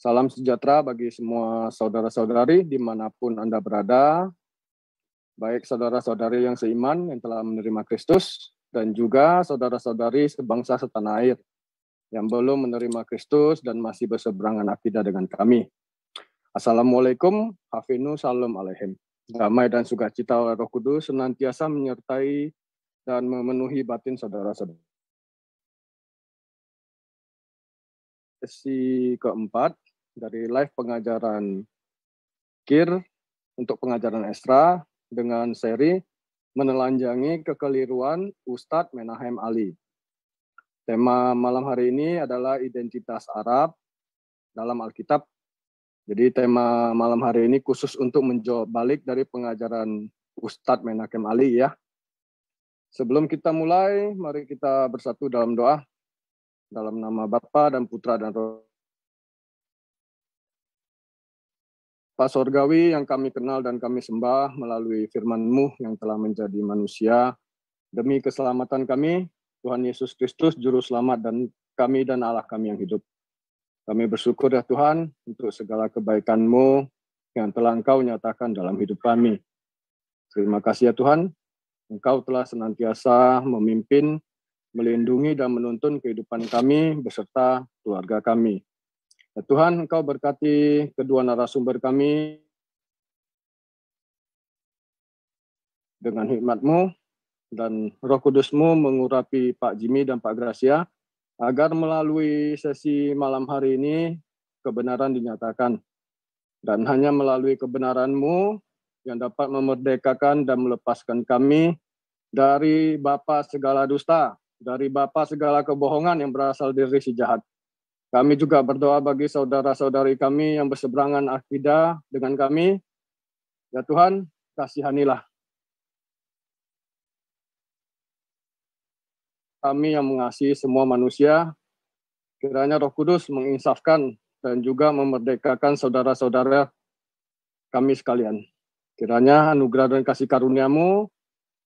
Salam sejahtera bagi semua saudara-saudari dimanapun Anda berada, baik saudara-saudari yang seiman yang telah menerima Kristus, dan juga saudara-saudari sebangsa setanah air yang belum menerima Kristus dan masih berseberangan akidah dengan kami. Assalamualaikum, hafinu salam alaihim. Damai dan sukacita oleh Roh Kudus senantiasa menyertai dan memenuhi batin saudara-saudara. Sesi keempat dari live pengajaran KIR untuk pengajaran Esra dengan seri menelanjangi kekeliruan Ustadz Menahem Ali. Tema malam hari ini adalah identitas Arab dalam Alkitab. Jadi tema malam hari ini khusus untuk menjawab balik dari pengajaran Ustadz Menahem Ali ya. Sebelum kita mulai, mari kita bersatu dalam doa. Dalam nama Bapa dan Putra dan Roh. Pak Sorgawi yang kami kenal dan kami sembah melalui firman-Mu yang telah menjadi manusia, demi keselamatan kami, Tuhan Yesus Kristus, Juru Selamat dan kami dan Allah kami yang hidup. Kami bersyukur ya Tuhan untuk segala kebaikan-Mu yang telah Engkau nyatakan dalam hidup kami. Terima kasih ya Tuhan, Engkau telah senantiasa memimpin, melindungi dan menuntun kehidupan kami beserta keluarga kami. Ya Tuhan, Engkau berkati kedua narasumber kami dengan hikmat-Mu dan Roh Kudus-Mu mengurapi Pak Jimmy dan Pak Gracia agar melalui sesi malam hari ini kebenaran dinyatakan. Dan hanya melalui kebenaran-Mu yang dapat memerdekakan dan melepaskan kami dari bapa segala dusta, dari bapa segala kebohongan yang berasal dari si jahat. Kami juga berdoa bagi saudara-saudari kami yang berseberangan akidah dengan kami. Ya Tuhan, kasihanilah kami yang mengasihi semua manusia. Kiranya Roh Kudus menginsafkan dan juga memerdekakan saudara-saudara kami sekalian. Kiranya anugerah dan kasih karunia-Mu,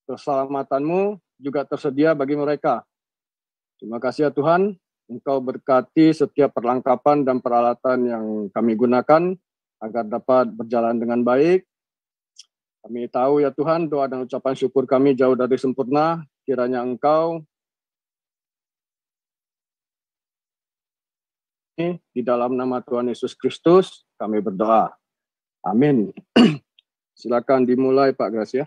keselamatan-Mu juga tersedia bagi mereka. Terima kasih ya Tuhan. Engkau berkati setiap perlengkapan dan peralatan yang kami gunakan agar dapat berjalan dengan baik. Kami tahu ya Tuhan, doa dan ucapan syukur kami jauh dari sempurna. Kiranya Engkau di dalam nama Tuhan Yesus Kristus kami berdoa. Amin. Silakan dimulai Pak Gracia.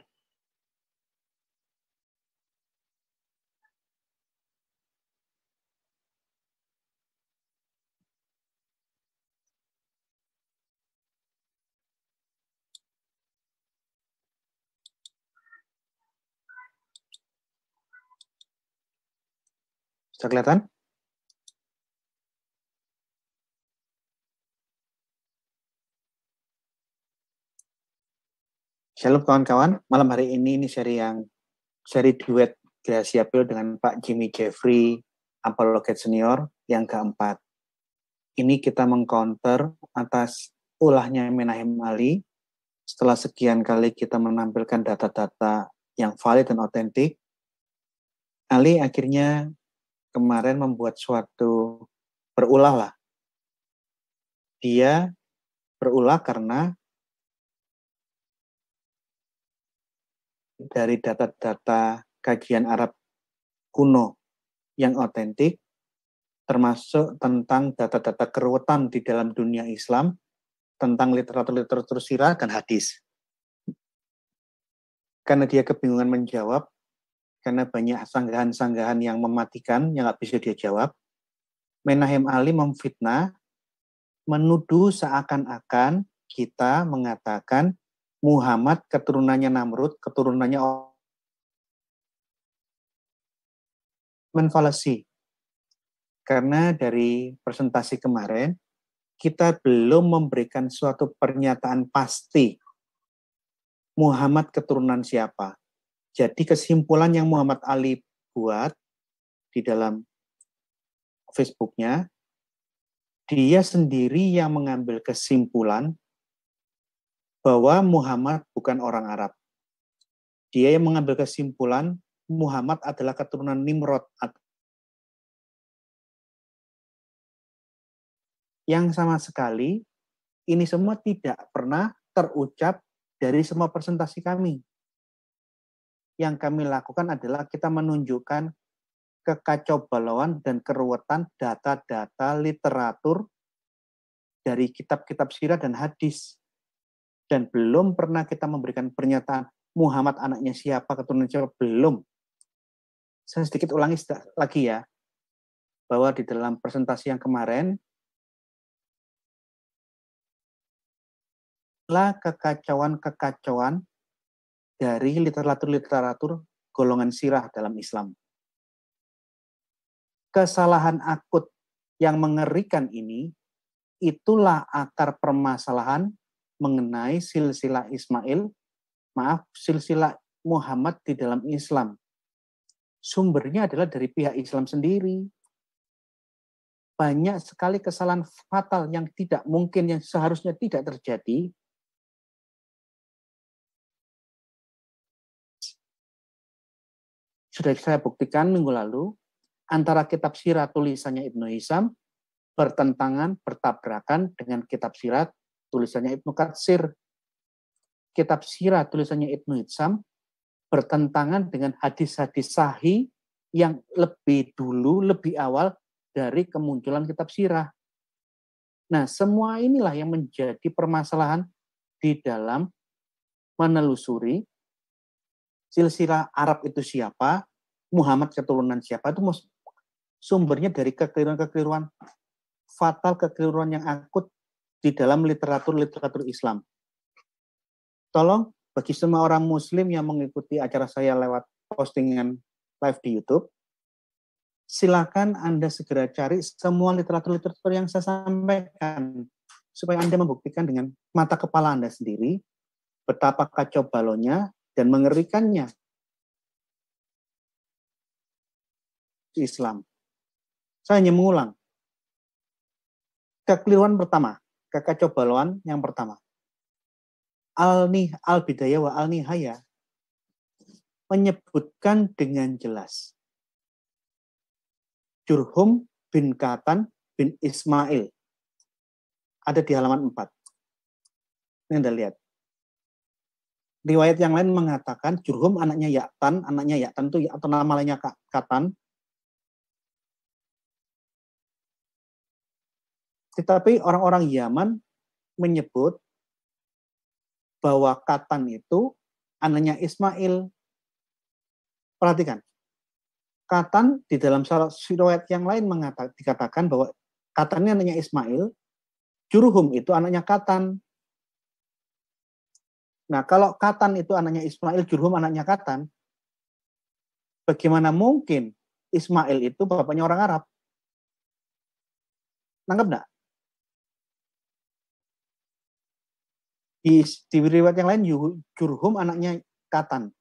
Bisa kelihatan? Shalom kawan-kawan, malam hari ini seri duet Gracia Bill dengan Pak Jimmy Jeffrey, Apologet Senior yang keempat. Ini kita mengcounter atas ulahnya Menahem Ali. Setelah sekian kali kita menampilkan data-data yang valid dan otentik, Ali akhirnya kemarin membuat suatu berulah lah. Dia berulah karena dari data-data kajian Arab kuno yang otentik, termasuk tentang data-data keruwetan di dalam dunia Islam, tentang literatur sirah dan hadis. Karena dia kebingungan menjawab, karena banyak sanggahan-sanggahan yang mematikan, yang nggak bisa dia jawab, Menahem Ali memfitnah, menuduh seakan-akan kita mengatakan Muhammad keturunannya Namrud, keturunannya menfalasi. Karena dari presentasi kemarin, kita belum memberikan suatu pernyataan pasti Muhammad keturunan siapa. Jadi kesimpulan yang Muhammad Ali buat di dalam Facebook-nya, dia sendiri yang mengambil kesimpulan bahwa Muhammad bukan orang Arab. Dia yang mengambil kesimpulan Muhammad adalah keturunan Nimrod. yang sama sekali ini semua tidak pernah terucap dari semua presentasi kami. Yang kami lakukan adalah kita menunjukkan kekacaubalauan dan keruwetan data-data literatur dari kitab-kitab sirah dan hadis. Dan belum pernah kita memberikan pernyataan Muhammad anaknya siapa, keturunan siapa, belum. Saya sedikit ulangi lagi ya, bahwa di dalam presentasi yang kemarin, lah kekacauan-kekacauan dari literatur-literatur golongan sirah dalam Islam. Kesalahan akut yang mengerikan ini, itulah akar permasalahan mengenai silsilah silsilah Muhammad di dalam Islam. Sumbernya adalah dari pihak Islam sendiri. Banyak sekali kesalahan fatal yang tidak mungkin, yang seharusnya tidak terjadi. Sudah saya buktikan minggu lalu, antara kitab sirah tulisannya Ibnu Hisham bertentangan, bertabrakan dengan kitab sirah tulisannya Ibnu Katsir. Kitab sirah tulisannya Ibnu Hisham bertentangan dengan hadis-hadis sahih yang lebih dulu, lebih awal dari kemunculan kitab sirah. Nah, semua inilah yang menjadi permasalahan di dalam menelusuri silsilah Arab itu siapa, Muhammad keturunan siapa, itu sumbernya dari kekeliruan-kekeliruan fatal, kekeliruan yang akut di dalam literatur Islam. Tolong bagi semua orang Muslim yang mengikuti acara saya lewat postingan live di YouTube, silakan Anda segera cari semua literatur yang saya sampaikan, supaya Anda membuktikan dengan mata kepala Anda sendiri betapa kacau balonnya dan mengerikannya Islam. Saya hanya mengulang. Kekeliruan pertama, kekacaubalauan yang pertama. Al-Bidayah wa Al-Nihayah menyebutkan dengan jelas Jurhum bin Katan bin Ismail. Ada di halaman 4. Ini Anda lihat. Riwayat yang lain mengatakan Jurhum anaknya Ya'tan itu atau nama lainnya Katan. Tetapi orang-orang Yaman menyebut bahwa Katan itu anaknya Ismail. Perhatikan. Katan di dalam riwayat yang lain dikatakan bahwa Katan ini anaknya Ismail, Jurhum itu anaknya Katan. Nah, kalau Katan itu anaknya Ismail, Jurhum anaknya Katan, bagaimana mungkin Ismail itu bapaknya orang Arab? Nangkep enggak? Di riwayat yang lain Jurhum anaknya Katan.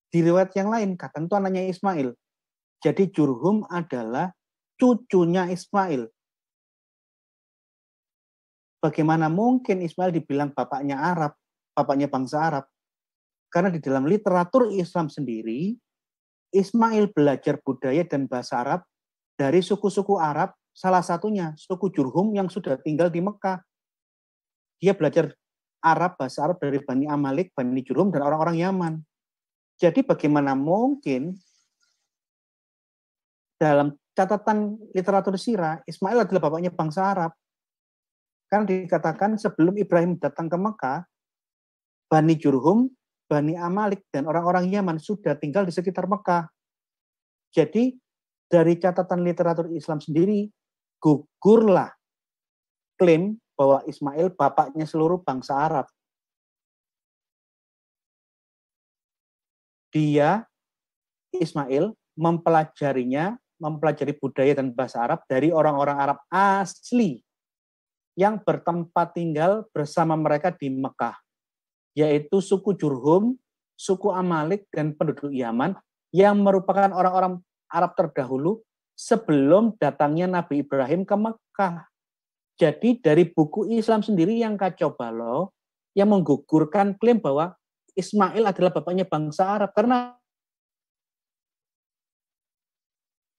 Di riwayat yang lain Katan itu anaknya Ismail. Jadi Jurhum adalah cucunya Ismail. Bagaimana mungkin Ismail dibilang bapaknya Arab, bapaknya bangsa Arab? Karena di dalam literatur Islam sendiri, Ismail belajar budaya dan bahasa Arab dari suku-suku Arab, salah satunya suku Jurhum yang sudah tinggal di Mekah. Dia belajar bahasa Arab dari Bani Amalik, Bani Jurhum, dan orang-orang Yaman. Jadi bagaimana mungkin dalam catatan literatur sirah, Ismail adalah bapaknya bangsa Arab. Karena dikatakan sebelum Ibrahim datang ke Mekah, Bani Jurhum, Bani Amalik, dan orang-orang Yaman sudah tinggal di sekitar Mekah. Jadi dari catatan literatur Islam sendiri, gugurlah klaim bahwa Ismail bapaknya seluruh bangsa Arab. Dia, Ismail, mempelajari budaya dan bahasa Arab dari orang-orang Arab asli yang bertempat tinggal bersama mereka di Mekah, yaitu suku Jurhum, suku Amalik, dan penduduk Yaman yang merupakan orang-orang Arab terdahulu sebelum datangnya Nabi Ibrahim ke Mekah. Jadi dari buku Islam sendiri yang kacau balau, yang menggugurkan klaim bahwa Ismail adalah bapaknya bangsa Arab. Karena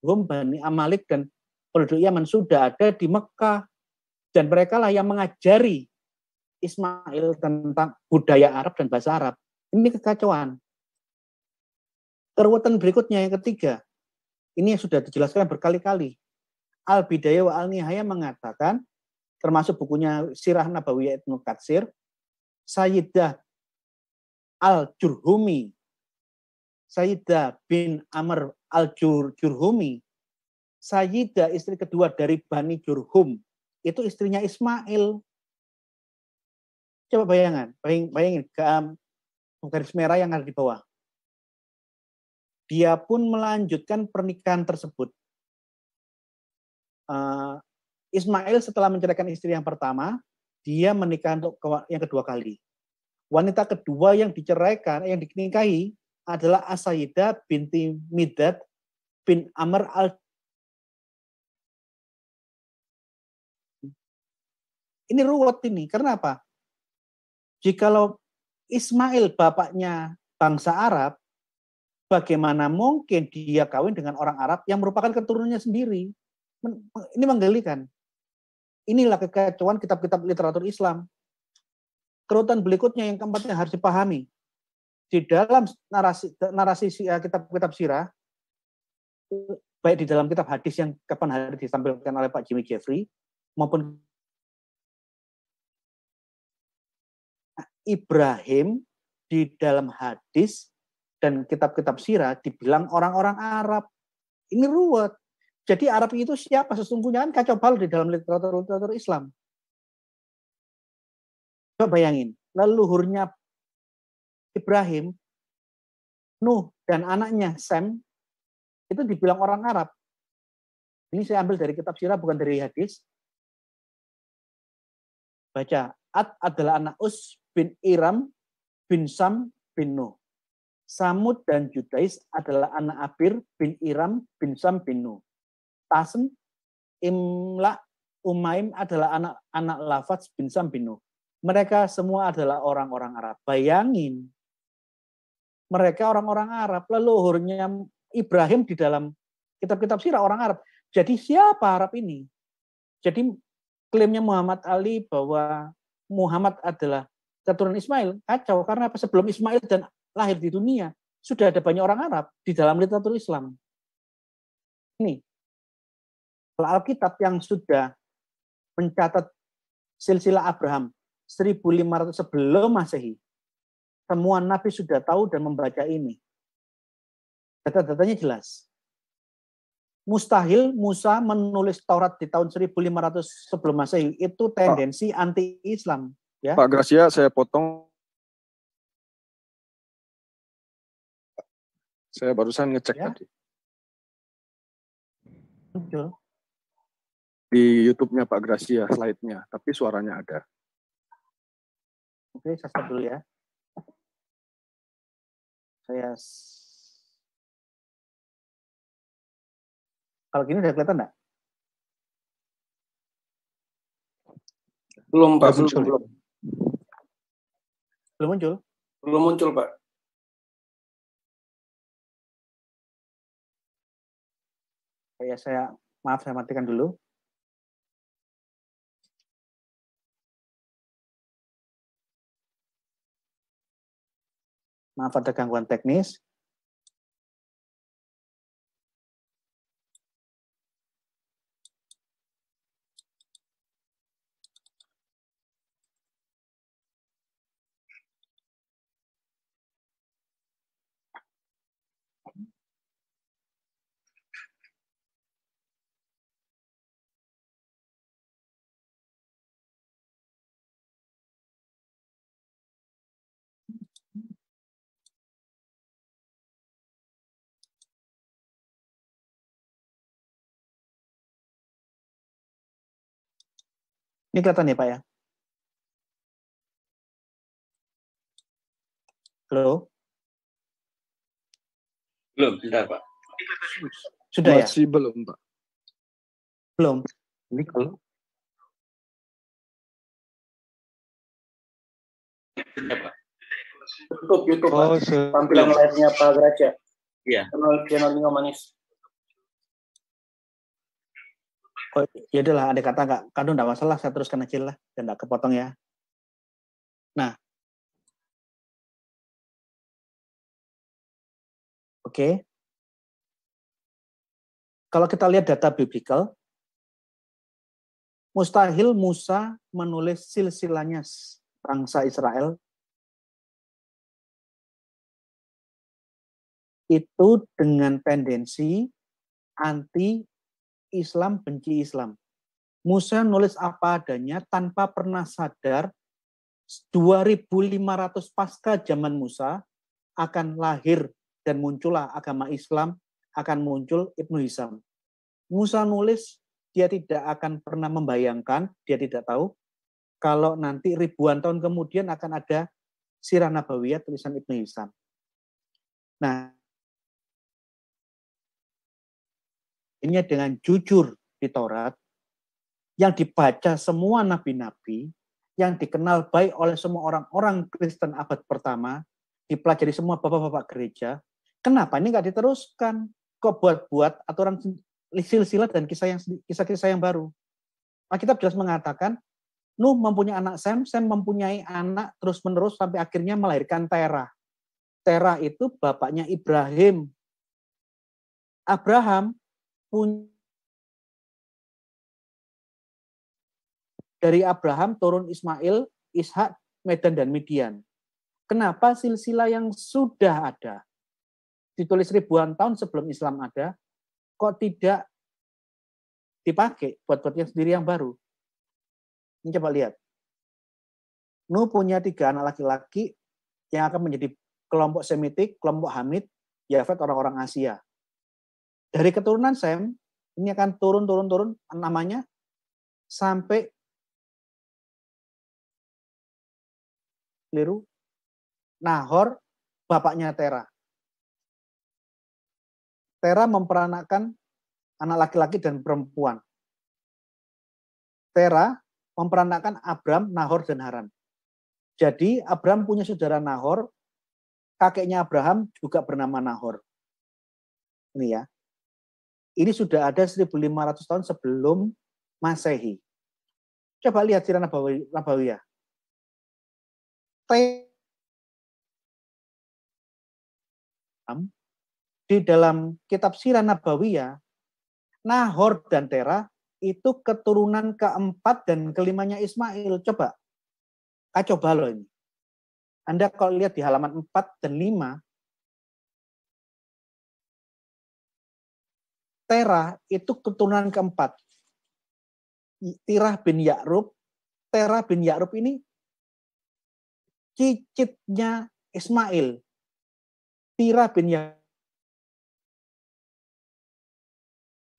Bani Amalik dan penduduk Yaman sudah ada di Mekah. Dan mereka lah yang mengajari Ismail tentang budaya Arab dan bahasa Arab. Ini kekacauan. Keruwetan berikutnya yang ketiga, ini yang sudah dijelaskan berkali-kali. Al-Bidayah wa Al-Nihayah mengatakan, termasuk bukunya Sirah Nabawiyah Ibnu Katsir, Sayyidah Al-Jurhumi, Sayyidah bin Amr Al-Jurhumi, Sayyidah istri kedua dari Bani Jurhum, itu istrinya Ismail. Coba bayangin garis merah yang ada di bawah. Dia pun melanjutkan pernikahan tersebut. Ismail setelah menceraikan istri yang pertama, dia menikah untuk yang kedua kali. Wanita kedua yang diceraikan, yang dinikahi adalah As-Sayyidah binti Midad bin Amr al. Ini ruwet ini. Karena apa? Jikalau Ismail bapaknya bangsa Arab, bagaimana mungkin dia kawin dengan orang Arab yang merupakan keturunannya sendiri? Ini menggelikan. Inilah kekacauan kitab-kitab literatur Islam. Kerutan berikutnya yang keempatnya harus dipahami. Di dalam narasi kitab-kitab sirah, baik di dalam kitab hadis yang kapan hari ditampilkan oleh Pak Jimmy Jeffrey, maupun Ibrahim di dalam hadis dan kitab-kitab sirah dibilang orang-orang Arab. Ini ruwet. Jadi Arab itu siapa sesungguhnya, kan kacau balau di dalam literatur Islam. Coba bayangin, leluhurnya Ibrahim, Nuh, dan anaknya Sem, itu dibilang orang Arab. Ini saya ambil dari kitab sirah, bukan dari hadis. Baca, Ad adalah anak Us bin Iram bin Sam bin Nuh. Samud dan Judais adalah anak Abir bin Iram bin Sam bin Nuh. Tasm, Imla, Umaim adalah anak Lafaz bin Sam bin Nuh. Mereka semua adalah orang-orang Arab. Bayangin, mereka orang-orang Arab, leluhurnya Ibrahim di dalam kitab-kitab sirah orang Arab. Jadi siapa Arab ini? Jadi klaimnya Muhammad Ali bahwa Muhammad adalah keturunan Ismail, kacau. Karena apa? Sebelum Ismail dan lahir di dunia, sudah ada banyak orang Arab di dalam literatur Islam. Ini Alkitab yang sudah mencatat silsilah Abraham 1500 sebelum Masehi. Semua nabi sudah tahu dan membaca ini. Data-datanya jelas. Mustahil Musa menulis Taurat di tahun 1500 sebelum Masehi. Itu tendensi anti-Islam. Ya. Pak Gracia, saya potong. Saya barusan ngecek ya. tadi. Muncul. Di YouTube-nya Pak Gracia, slide-nya. Tapi suaranya ada. Oke, saya stop dulu ya. Kalau gini udah kelihatan enggak? Belum, Pak. Belum muncul? Belum muncul, Pak. Maaf, saya matikan dulu. Maaf ada gangguan teknis. Ini kelihatan ya Pak ya? Halo? Belum, sudah Pak. Sudah ya? Masih belum Pak. Belum. Ini kalau YouTube Pak. Tampilan live-nya Pak Gracia. Iya. Channel Nino Manis. Oh, ya udahlah, ada kata nggak, kan enggak masalah, saya teruskan aja lah, dan enggak kepotong ya. Nah, oke. Kalau kita lihat data biblical, mustahil Musa menulis silsilahnya bangsa Israel itu dengan tendensi anti-Islam, benci Islam. Musa nulis apa adanya tanpa pernah sadar 2.500 pasca zaman Musa akan lahir dan muncullah agama Islam, akan muncul Ibnu Hisham. Musa nulis, dia tidak akan pernah membayangkan, dia tidak tahu, kalau nanti ribuan tahun kemudian akan ada Sirah Nabawiyah tulisan Ibnu Hisham. Nah, ini dengan jujur di Taurat, yang dibaca semua nabi-nabi, yang dikenal baik oleh semua orang-orang Kristen abad pertama, dipelajari semua bapak-bapak gereja, kenapa ini nggak diteruskan? Kok buat-buat aturan silsilah dan kisah-kisah yang baru? Alkitab jelas mengatakan, Nuh mempunyai anak Sem, Sem mempunyai anak terus-menerus sampai akhirnya melahirkan Terah. Terah itu bapaknya Ibrahim. Abraham punya dari Abraham turun Ismail, Ishak, Medan, dan Midian. Kenapa silsilah yang sudah ada, ditulis ribuan tahun sebelum Islam ada, kok tidak dipakai buat yang sendiri yang baru? Ini coba lihat. Nuh punya 3 anak laki-laki yang akan menjadi kelompok Semitik, kelompok Hamid, Yafet orang-orang Asia. Dari keturunan Sem, ini akan turun namanya sampai keliru, Nahor, bapaknya Terah. Terah memperanakkan anak laki-laki dan perempuan. Terah memperanakkan Abram, Nahor, dan Haran. Jadi Abram punya saudara Nahor, kakeknya Abraham juga bernama Nahor. Ini ya. Ini sudah ada 1.500 tahun sebelum Masehi. Coba lihat Sirah Nabawiyah. Di dalam kitab Sirah Nabawiyah, Nahor dan Terah itu keturunan keempat dan kelimanya Ismail. Coba loh ini. Anda kalau lihat di halaman 4 dan 5, Terah itu keturunan keempat. Tirah bin Ya'rub. Terah bin Ya'rub ini cicitnya Ismail. Tirah bin Ya'rub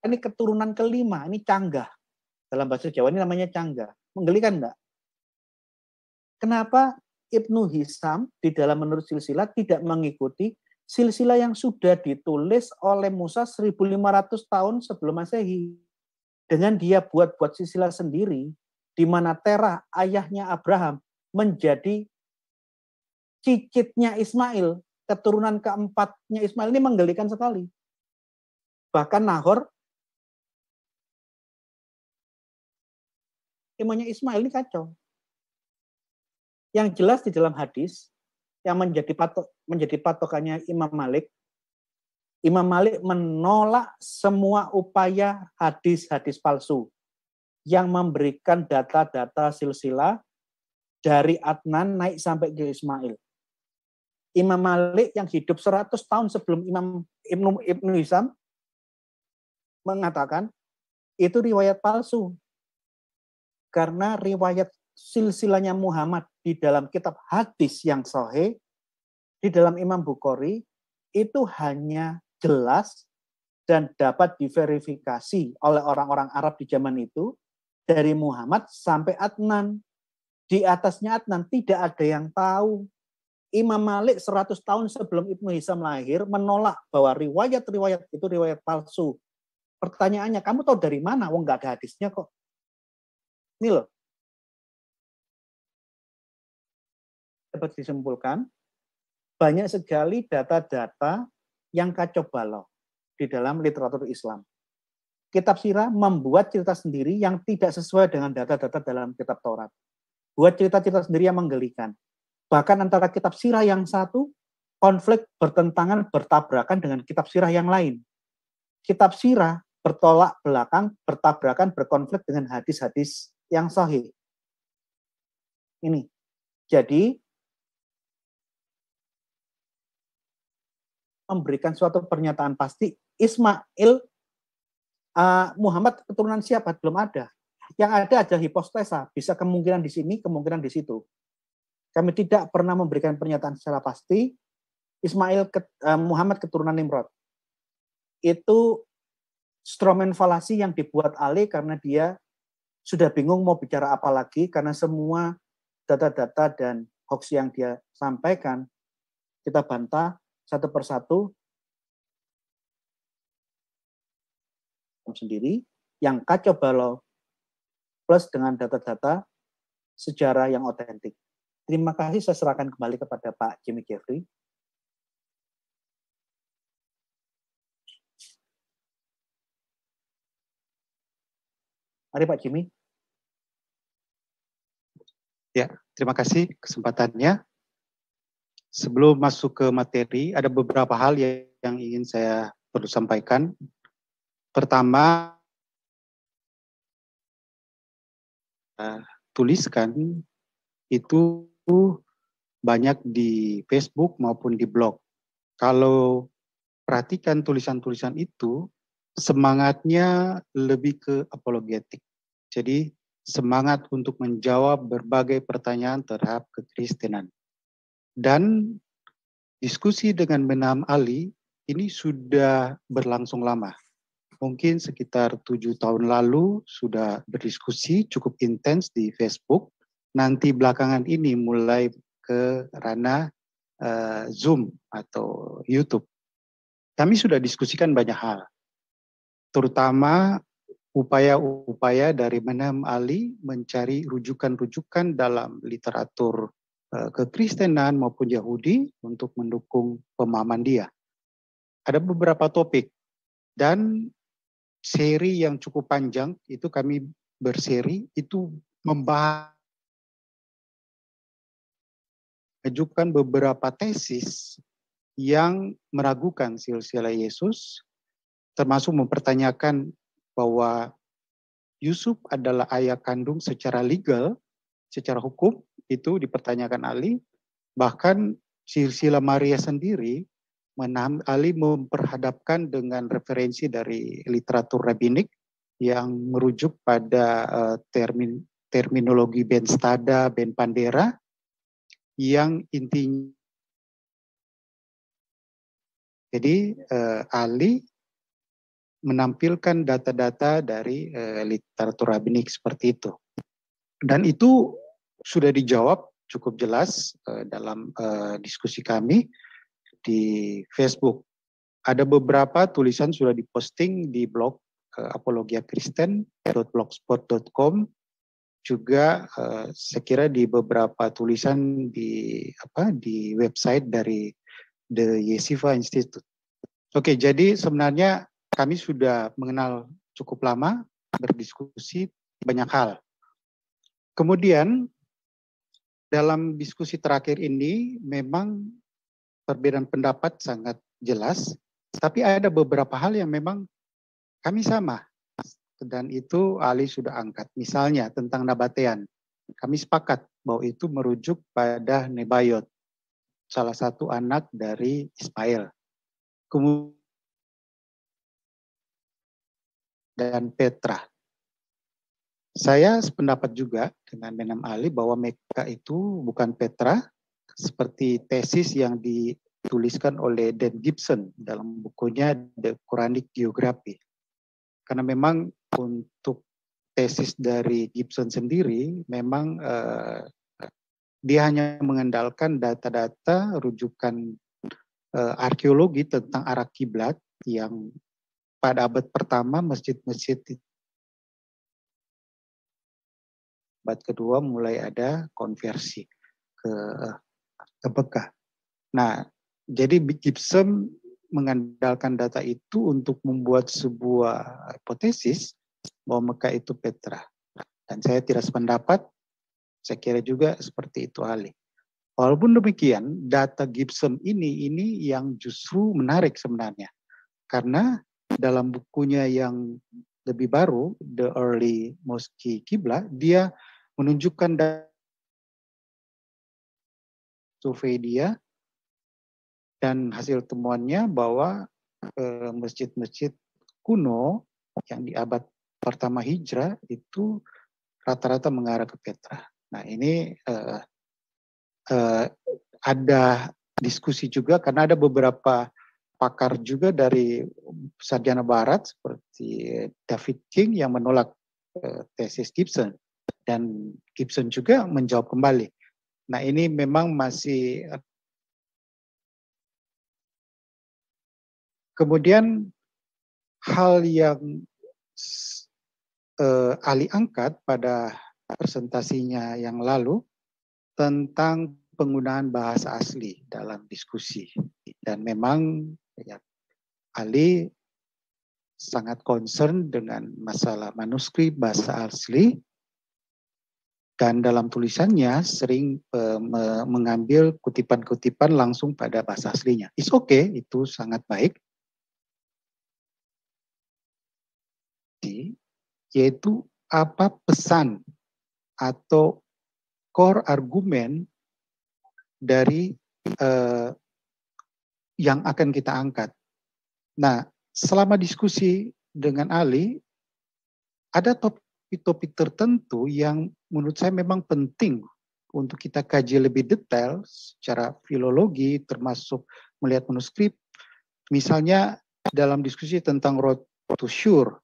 ini keturunan kelima, ini canggah. Dalam bahasa Jawa ini namanya canggah. Menggelikan enggak? Kenapa Ibnu Hisham di dalam menurut silsilah tidak mengikuti silsilah yang sudah ditulis oleh Musa 1.500 tahun sebelum Masehi? Dengan dia buat silsilah sendiri, di mana Terah, ayahnya Abraham, menjadi cicitnya Ismail, keturunan keempatnya Ismail. Ini menggelikan sekali. Bahkan Nahor, imannya Ismail ini kacau. Yang jelas di dalam hadis, yang menjadi patokannya Imam Malik menolak semua upaya hadis-hadis palsu yang memberikan data-data silsilah dari Adnan naik sampai ke Ismail. Imam Malik yang hidup 100 tahun sebelum Ibnu Hisham mengatakan itu riwayat palsu. Karena riwayat silsilahnya Muhammad di dalam kitab hadis yang sahih, di dalam Imam Bukhari, itu hanya jelas dan dapat diverifikasi oleh orang-orang Arab di zaman itu, dari Muhammad sampai Adnan. Di atasnya Adnan tidak ada yang tahu. Imam Malik 100 tahun sebelum Ibnu Hisham lahir menolak bahwa riwayat-riwayat itu riwayat palsu. Pertanyaannya, kamu tahu dari mana? Wong nggak ada hadisnya kok. Ini loh. Dapat disimpulkan, banyak sekali data-data yang kacau balau di dalam literatur Islam. kitab Sirah membuat cerita sendiri yang tidak sesuai dengan data-data dalam kitab Taurat. Buat cerita-cerita sendiri yang menggelikan. Bahkan antara kitab Sirah yang satu, konflik bertentangan, bertabrakan dengan kitab Sirah yang lain. Kitab Sirah bertolak belakang, bertabrakan, berkonflik dengan hadis-hadis yang sahih. Ini. Jadi, memberikan suatu pernyataan pasti, Ismail Muhammad keturunan siapa? Belum ada. Yang ada adalah hipotesa, bisa kemungkinan di sini, kemungkinan di situ. Kami tidak pernah memberikan pernyataan secara pasti, Muhammad keturunan Nimrod. Itu stromen falasi yang dibuat Ali karena dia sudah bingung mau bicara apa lagi, karena semua data-data dan hoax yang dia sampaikan, kita bantah satu persatu sendiri, yang kacau balau plus dengan data-data sejarah yang otentik. Terima kasih, saya serahkan kembali kepada Pak Jimmy Jeffrey. Mari Pak Jimmy. Ya, terima kasih kesempatannya. Sebelum masuk ke materi, ada beberapa hal yang ingin saya perlu sampaikan. Pertama, tuliskan itu banyak di Facebook maupun di blog. Kalau perhatikan tulisan-tulisan itu, semangatnya lebih ke apologetik. Jadi semangat untuk menjawab berbagai pertanyaan terhadap kekristenan. Dan diskusi dengan Menam Ali ini sudah berlangsung lama. Mungkin sekitar 7 tahun lalu sudah berdiskusi cukup intens di Facebook. Nanti belakangan ini mulai ke ranah Zoom atau YouTube. Kami sudah diskusikan banyak hal, terutama upaya-upaya dari Menam Ali mencari rujukan-rujukan dalam literatur kekristenan maupun Yahudi untuk mendukung pemahaman dia. Ada beberapa topik dan seri yang cukup panjang, itu kami berseri, itu membahas mengajukan beberapa tesis yang meragukan silsilah Yesus, termasuk mempertanyakan bahwa Yusuf adalah ayah kandung secara legal, secara hukum, itu dipertanyakan Ali. Bahkan silsilah Maria sendiri, Ali memperhadapkan dengan referensi dari literatur rabbinik yang merujuk pada terminologi Ben Stada, Ben Pandera, yang intinya. Jadi Ali menampilkan data-data dari literatur rabbinik seperti itu. Dan itu sudah dijawab cukup jelas dalam diskusi kami di Facebook. Ada beberapa tulisan sudah diposting di blog apologiakristen.blogspot.com. Juga saya kira di beberapa tulisan di website dari The Yeshiva Institute. Oke, jadi sebenarnya kami sudah mengenal cukup lama, berdiskusi banyak hal. Kemudian dalam diskusi terakhir ini memang perbedaan pendapat sangat jelas, tapi ada beberapa hal yang memang kami sama. Dan itu Ali sudah angkat. Misalnya tentang Nabatean. Kami sepakat bahwa itu merujuk pada Nebayot, salah satu anak dari Ismail. Kemudian dan Petra. Saya sependapat juga dengan Menam Ali bahwa Meka itu bukan Petra, seperti tesis yang dituliskan oleh Dan Gibson dalam bukunya The Quranic Geography. Karena memang untuk tesis dari Gibson sendiri, memang dia hanya mengandalkan data-data rujukan arkeologi tentang arah kiblat yang pada abad pertama masjid-masjid abad kedua mulai ada konversi ke Mekah. Nah, jadi Gibson mengandalkan data itu untuk membuat sebuah hipotesis bahwa Mekah itu Petra. Dan saya tidak sependapat, saya kira juga seperti itu Ali. Walaupun demikian, data Gibson ini yang justru menarik sebenarnya. Karena dalam bukunya yang lebih baru, The Early Mosque Qibla, dia menunjukkan survei dia dan hasil temuannya bahwa masjid-masjid kuno yang di abad pertama Hijrah itu rata-rata mengarah ke Petra. Nah ini ada diskusi juga karena ada beberapa pakar juga dari sarjana barat seperti David King yang menolak tesis Gibson, dan Gibson juga menjawab kembali. Nah ini memang masih kemudian hal yang Ali angkat pada presentasinya yang lalu tentang penggunaan bahasa asli dalam diskusi. Dan memang ya, Ali sangat concern dengan masalah manuskrip bahasa asli, dan dalam tulisannya sering mengambil kutipan-kutipan langsung pada bahasa aslinya. It's okay, itu sangat baik. Yaitu apa pesan atau core argumen dari yang akan kita angkat. Nah, selama diskusi dengan Ali, ada topik-topik tertentu yang menurut saya memang penting untuk kita kaji lebih detail secara filologi, termasuk melihat manuskrip. Misalnya dalam diskusi tentang Road to Shur,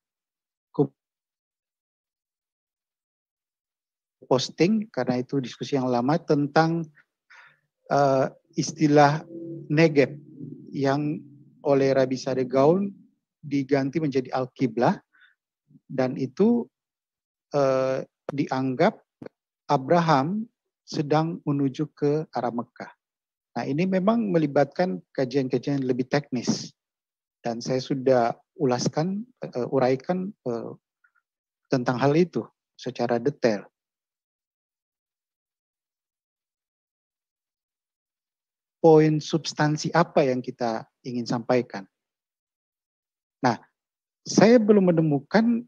posting karena itu diskusi yang lama tentang istilah Negeb yang oleh Rabbi Sadeh Gaon diganti menjadi Al-Qiblah, dan itu dianggap Abraham sedang menuju ke arah Mekah. Nah ini memang melibatkan kajian-kajian lebih teknis, dan saya sudah uraikan tentang hal itu secara detail. Poin substansi apa yang kita ingin sampaikan. Nah, saya belum menemukan,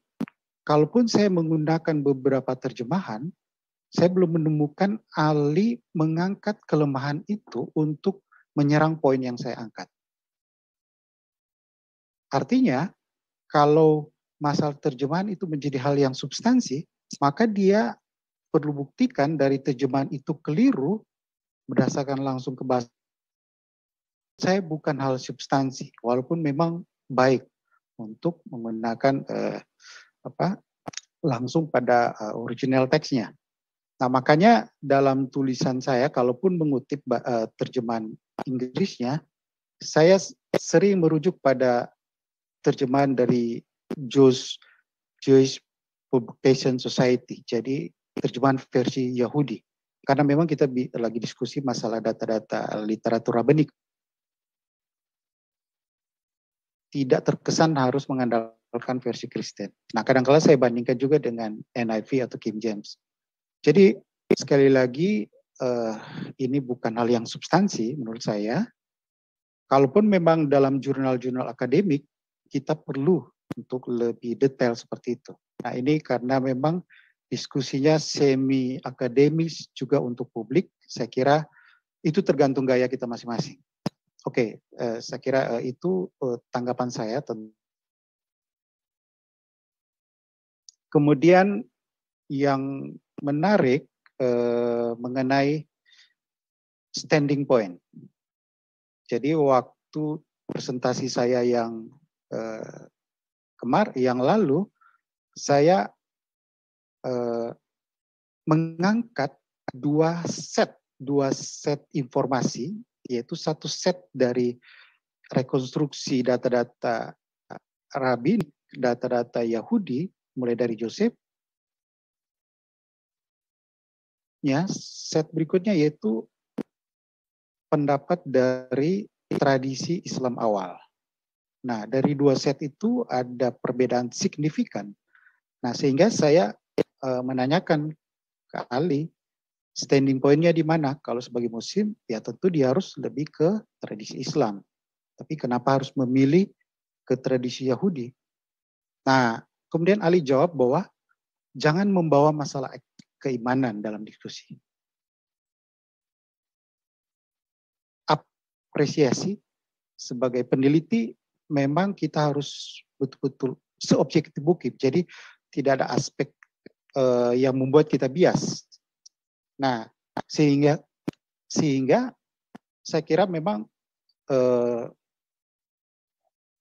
kalaupun saya menggunakan beberapa terjemahan, saya belum menemukan Ali mengangkat kelemahan itu untuk menyerang poin yang saya angkat. Artinya, kalau masalah terjemahan itu menjadi hal yang substansi, maka dia perlu buktikan dari terjemahan itu keliru berdasarkan langsung ke bahasa. Saya bukan hal substansi, walaupun memang baik untuk menggunakan langsung pada original teksnya. Nah makanya dalam tulisan saya, kalaupun mengutip terjemahan Inggrisnya, saya sering merujuk pada terjemahan dari Jewish Publication Society, jadi terjemahan versi Yahudi. Karena memang kita lagi diskusi masalah data-data literatur rabbinic. Tidak terkesan harus mengandalkan versi Kristen. Nah, kadang-kala saya bandingkan juga dengan NIV atau King James. Jadi, sekali lagi, ini bukan hal yang substansi menurut saya. Kalaupun memang dalam jurnal-jurnal akademik, kita perlu untuk lebih detail seperti itu. Nah, ini karena memang diskusinya semi akademis juga untuk publik, saya kira itu tergantung gaya kita masing-masing. Oke, saya kira itu tanggapan saya. Kemudian yang menarik mengenai standing point. Jadi waktu presentasi saya yang yang lalu, saya mengangkat dua set informasi, yaitu satu set dari rekonstruksi data-data Rabbi, data-data Yahudi, mulai dari Joseph. Ya, set berikutnya yaitu pendapat dari tradisi Islam awal. Nah, dari 2 set itu ada perbedaan signifikan. Nah, sehingga saya menanyakan ke Ali, standing point-nya di mana? Kalau sebagai Muslim, ya tentu dia harus lebih ke tradisi Islam. Tapi kenapa harus memilih ke tradisi Yahudi? Nah, kemudian Ali jawab bahwa jangan membawa masalah keimanan dalam diskusi. Apresiasi sebagai peneliti memang kita harus betul-betul seobjektif mungkin. Jadi tidak ada aspek yang membuat kita bias. Nah, sehingga saya kira memang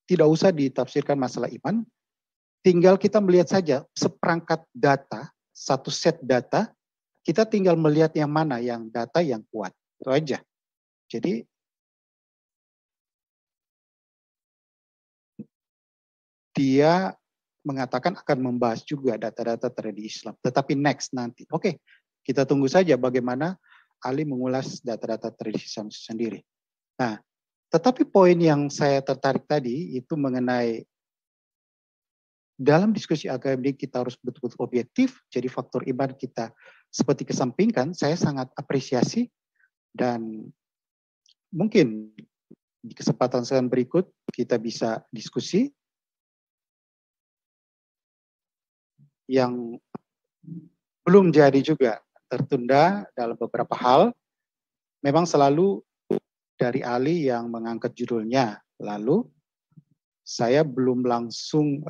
tidak usah ditafsirkan masalah iman, tinggal kita melihat saja seperangkat data, satu set data, kita tinggal melihat yang mana yang data yang kuat. Itu aja. Jadi dia mengatakan akan membahas juga data-data tradisi Islam. Tetapi next nanti. Oke, kita tunggu saja bagaimana Ali mengulas data-data tradisi Islam sendiri. Nah, tetapi poin yang saya tertarik tadi itu mengenai dalam diskusi akademik kita harus betul-betul objektif, jadi faktor iman kita seperti kesampingkan, saya sangat apresiasi dan mungkin di kesempatan saya berikut kita bisa diskusi yang belum jadi juga tertunda dalam beberapa hal. Memang selalu dari Ali yang mengangkat judulnya, lalu saya belum langsung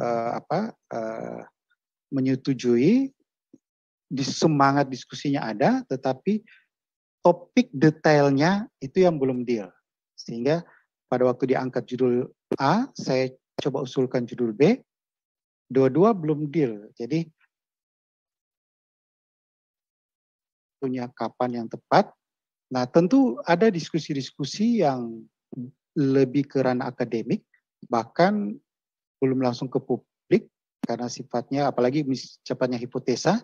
menyetujui, semangat diskusinya ada, tetapi topik detailnya itu yang belum deal. Sehingga pada waktu diangkat judul A, saya coba usulkan judul B, dua-dua belum deal. Jadi punya kapan yang tepat. Nah, tentu ada diskusi-diskusi yang lebih ke ranah akademik, bahkan belum langsung ke publik karena sifatnya, apalagi sifatnya hipotesa.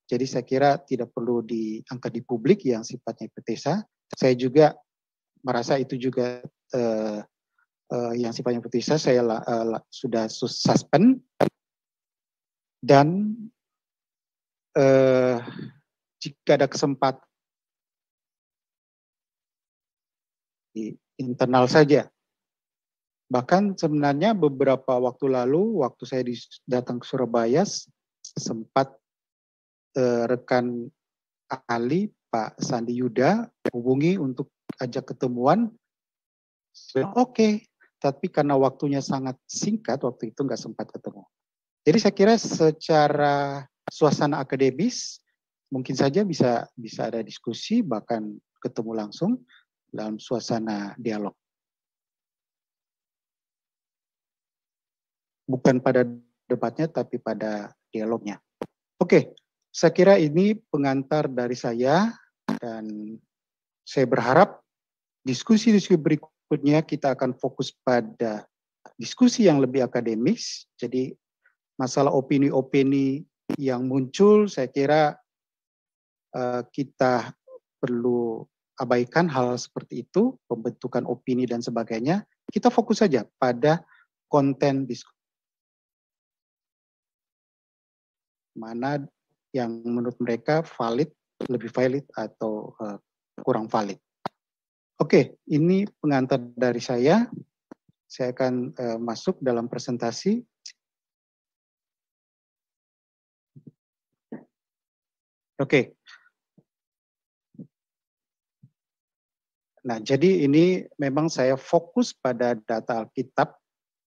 Jadi saya kira tidak perlu diangkat di publik yang sifatnya hipotesa. Saya juga merasa itu juga yang sifatnya hipotesa saya sudah suspend. Dan jika ada kesempatan di internal saja. Bahkan sebenarnya beberapa waktu lalu, waktu saya datang ke Surabaya, sempat rekan Ali, Pak Sandi Yuda, hubungi untuk ajak ketemuan. Oke, tapi karena waktunya sangat singkat, waktu itu nggak sempat ketemu. Jadi saya kira secara suasana akademis, mungkin saja bisa ada diskusi, bahkan ketemu langsung dalam suasana dialog. Bukan pada debatnya, tapi pada dialognya. Oke, saya kira ini pengantar dari saya, dan saya berharap diskusi-diskusi berikutnya kita akan fokus pada diskusi yang lebih akademis. Jadi masalah opini-opini yang muncul, saya kira kita perlu abaikan hal seperti itu, pembentukan opini dan sebagainya. Kita fokus saja pada konten diskusi. Mana yang menurut mereka valid, lebih valid, atau kurang valid. Oke, ini pengantar dari saya. Saya akan masuk dalam presentasi. Oke. Nah, jadi ini memang saya fokus pada data Alkitab.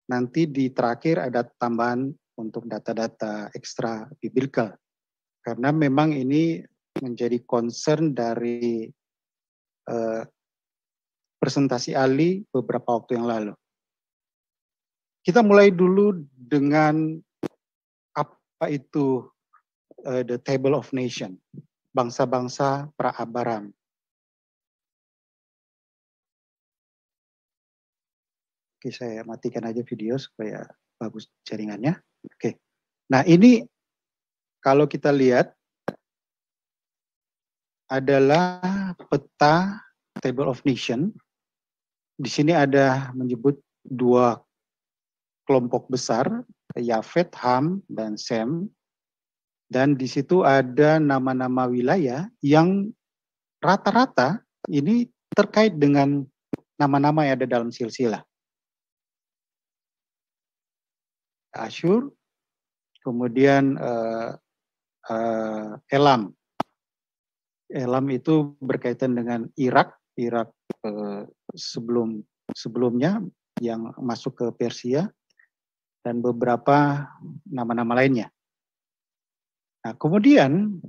Nanti di terakhir ada tambahan untuk data-data ekstra biblical. Karena memang ini menjadi concern dari presentasi Ali beberapa waktu yang lalu. Kita mulai dulu dengan apa itu the Table of Nation, bangsa-bangsa pra-Abraham. Oke, saya matikan aja video supaya bagus jaringannya. Oke, nah ini kalau kita lihat adalah peta Table of Nation. Di sini ada menyebut dua kelompok besar, Yafet, Ham, dan Sem. Dan di situ ada nama-nama wilayah yang rata-rata ini terkait dengan nama-nama yang ada dalam silsilah. Asyur, kemudian Elam. Elam itu berkaitan dengan Irak sebelumnya yang masuk ke Persia, dan beberapa nama-nama lainnya. Nah, kemudian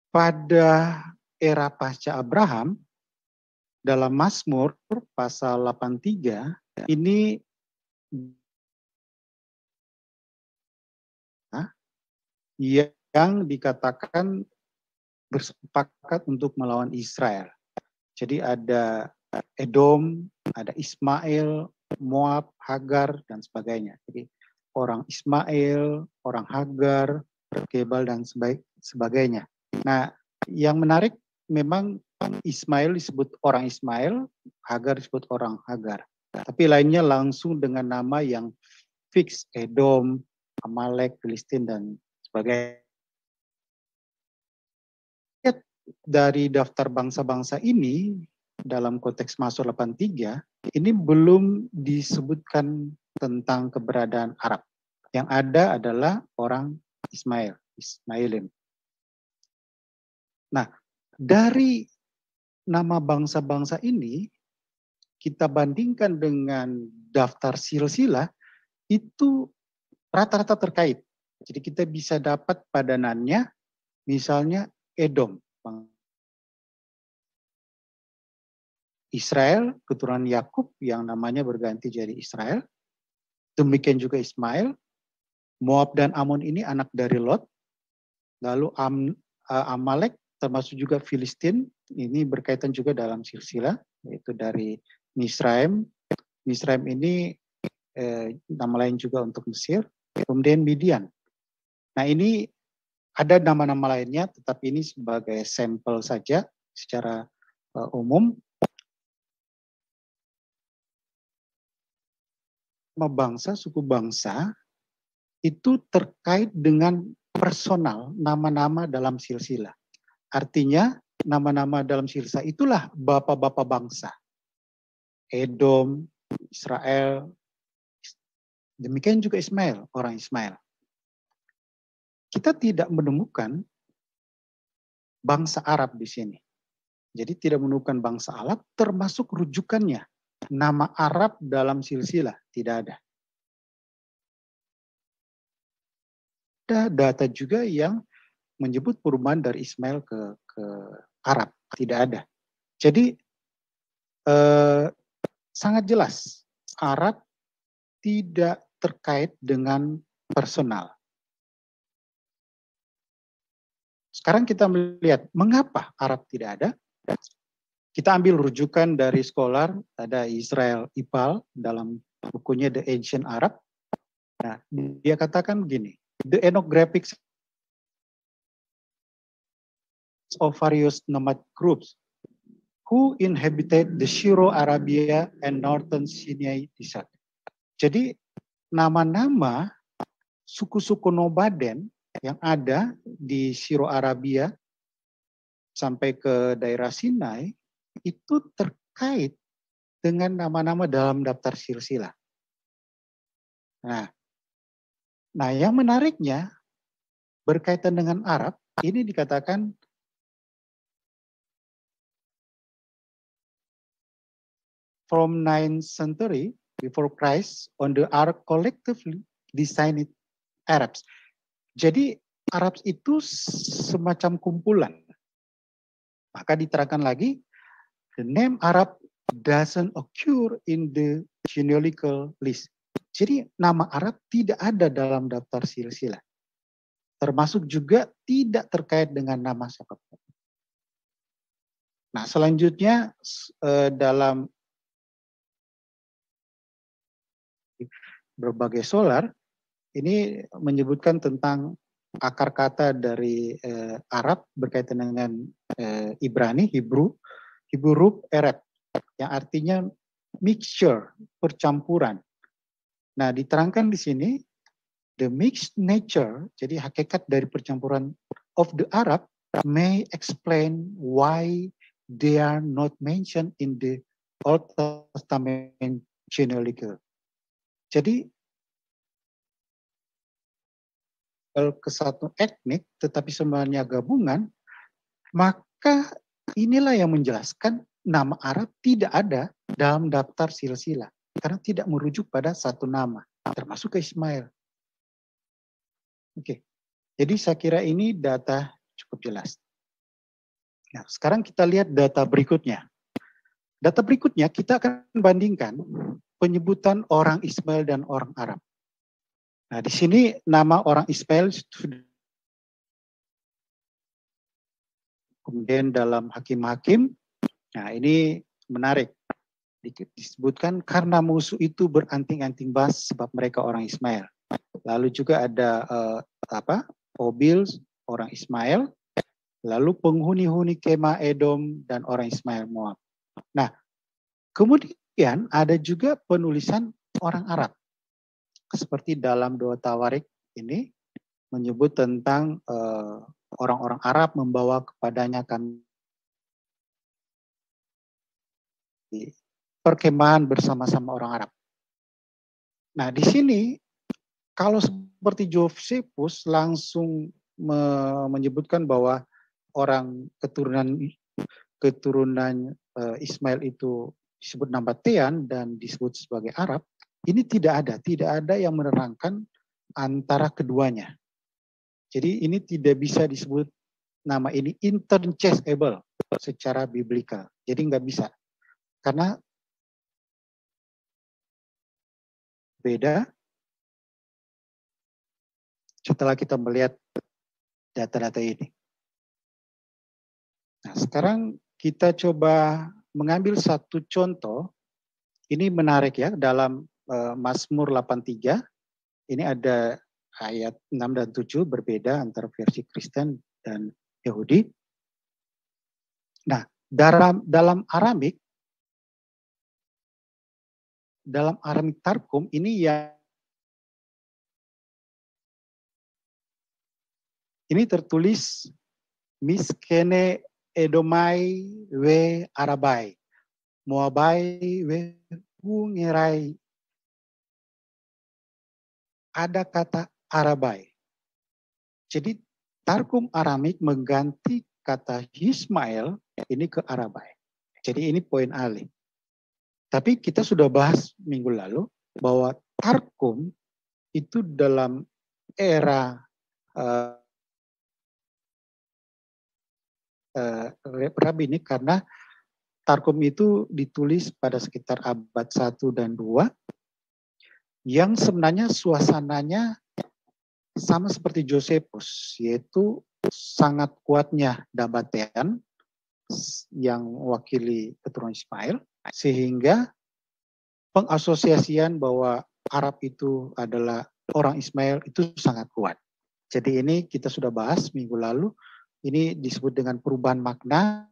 pada era pasca Abraham, dalam Mazmur pasal 83, ini yang dikatakan bersepakat untuk melawan Israel. Jadi ada Edom, ada Ismail, Moab, Hagar, dan sebagainya. Jadi orang Ismail, orang Hagar, Gebal, dan sebagainya. Nah, yang menarik memang Ismail disebut orang Ismail, Hagar disebut orang Hagar. Tapi lainnya langsung dengan nama yang fix, Edom, Amalek, Filistin, dan sebagainya. Dari daftar bangsa-bangsa ini, dalam konteks Mazmur 83, ini belum disebutkan tentang keberadaan Arab. Yang ada adalah orang Ismailin. Nah, dari nama bangsa-bangsa ini, kita bandingkan dengan daftar silsilah, itu rata-rata terkait. Jadi kita bisa dapat padanannya, misalnya Edom, Israel, keturunan Yakub yang namanya berganti jadi Israel. Demikian juga Ismail. Moab dan Amon ini anak dari Lot. Lalu Amalek termasuk juga Filistin, ini berkaitan juga dalam silsilah, yaitu dari Misraim. Misraim ini nama lain juga untuk Mesir. Kemudian Midian. Nah, ini ada nama-nama lainnya, tetapi ini sebagai sampel saja secara umum. Nama bangsa, suku bangsa itu terkait dengan personal, nama-nama dalam silsilah. Artinya nama-nama dalam silsilah itulah bapak-bapak bangsa. Edom, Israel, demikian juga Ismail, orang Ismail. Kita tidak menemukan bangsa Arab di sini. Jadi tidak menemukan bangsa Arab termasuk rujukannya. Nama Arab dalam silsilah tidak ada. Ada data juga yang menyebut perubahan dari Ismail ke Arab. Tidak ada. Jadi sangat jelas Arab tidak terkait dengan personal. Sekarang kita melihat mengapa Arab tidak ada. Kita ambil rujukan dari scholar, ada Israel Ipal dalam bukunya The Ancient Arab. Nah, dia katakan begini, the ethnographic of various nomad groups who inhabited the Syro-Arabia and Northern Sinai Desert. Jadi nama-nama suku-suku nomaden yang ada di Syro-Arabia sampai ke daerah Sinai itu terkait dengan nama-nama dalam daftar silsilah. Nah, yang menariknya berkaitan dengan Arab, ini dikatakan from 9th century before Christ on the Arab collectively designed Arabs. Jadi Arab itu semacam kumpulan. Maka diterangkan lagi, the name Arab doesn't occur in the genealogical list. Jadi nama Arab tidak ada dalam daftar silsilah. Termasuk juga tidak terkait dengan nama siapapun. Nah, selanjutnya dalam berbagai solar, ini menyebutkan tentang akar kata dari Arab berkaitan dengan Ibrani, Hebrew root Arab, yang artinya mixture, percampuran. Nah, diterangkan di sini, the mixed nature, jadi hakikat dari percampuran of the Arab may explain why they are not mentioned in the Old Testament genealogy. Jadi, ke satu etnik, tetapi sebenarnya gabungan, maka inilah yang menjelaskan nama Arab tidak ada dalam daftar silsilah. Karena tidak merujuk pada satu nama, termasuk ke Ismail. Oke, jadi saya kira ini data cukup jelas. Nah, sekarang kita lihat data berikutnya. Data berikutnya kita akan bandingkan penyebutan orang Ismail dan orang Arab. Nah, di sini nama orang Ismail kemudian dalam hakim-hakim, nah ini menarik. Disebutkan karena musuh itu beranting-anting bas sebab mereka orang Ismail. Lalu juga ada Obil orang Ismail, lalu penghuni-huni Kemah Edom dan orang Ismail Moab. Nah, kemudian ada juga penulisan orang Arab. Seperti dalam 2 Tawarik ini menyebut tentang orang-orang Arab membawa kepadanya kan perkemahan bersama-sama orang Arab. Nah, di sini kalau seperti Josephus langsung menyebutkan bahwa orang keturunan Ismail itu disebut Nabatean dan disebut sebagai Arab, ini tidak ada yang menerangkan antara keduanya. Jadi ini tidak bisa disebut nama ini interchangeable secara biblikal. Jadi nggak bisa. Karena beda setelah kita melihat data-data ini. Nah, sekarang kita coba mengambil satu contoh. Ini menarik ya, dalam Mazmur 83. Ini ada ayat 6 dan 7 berbeda antara versi Kristen dan Yahudi. Nah, dalam Aramik Tarkum ini tertulis Miskene Edomai we Arabai, Moabai we Bungerai. Ada kata Arabai. Jadi Tarkum Aramik mengganti kata Ismail ini ke Arabai. Jadi ini poin alih. Tapi kita sudah bahas minggu lalu bahwa Tarkum itu dalam era Rabinik, karena Tarkum itu ditulis pada sekitar abad 1 dan 2 yang sebenarnya suasananya sama seperti Josephus, yaitu sangat kuatnya Nabatean yang mewakili keturunan Ismail, sehingga pengasosiasian bahwa Arab itu adalah orang Ismail itu sangat kuat. Jadi ini kita sudah bahas minggu lalu, ini disebut dengan perubahan makna.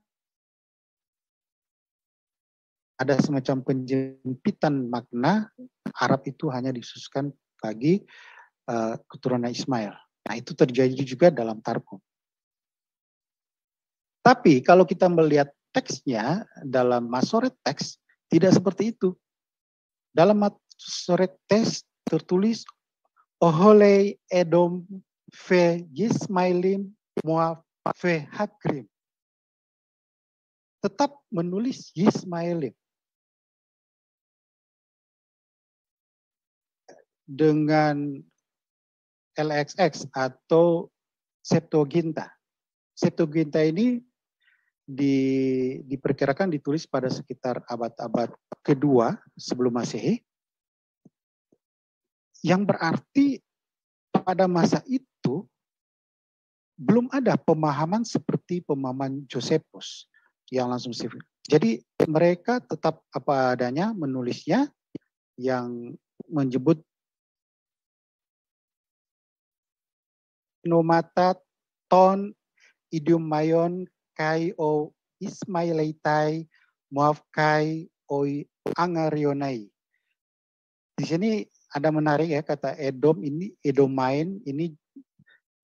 Ada semacam penjempitan makna, Arab itu hanya dikhususkan bagi keturunan Ismail. Nah, itu terjadi juga dalam Tarkum. Tapi kalau kita melihat teksnya dalam Masoret teks tidak seperti itu. Dalam Masoret teks tertulis Oholei Edom fe Yismailim Moab fe Hakrim. Tetap menulis Yismailim. Dengan LXX atau Septuaginta. Septuaginta ini diperkirakan ditulis pada sekitar abad-abad kedua sebelum Masehi, yang berarti pada masa itu belum ada pemahaman seperti pemahaman Josephus yang langsung sifat. Jadi mereka tetap apa adanya menulisnya, yang menyebut nomata ton idiom mayon kai o Ismailaitai Moab kai Angarionai. Di sini ada menarik ya, kata Edom ini, Edomain ini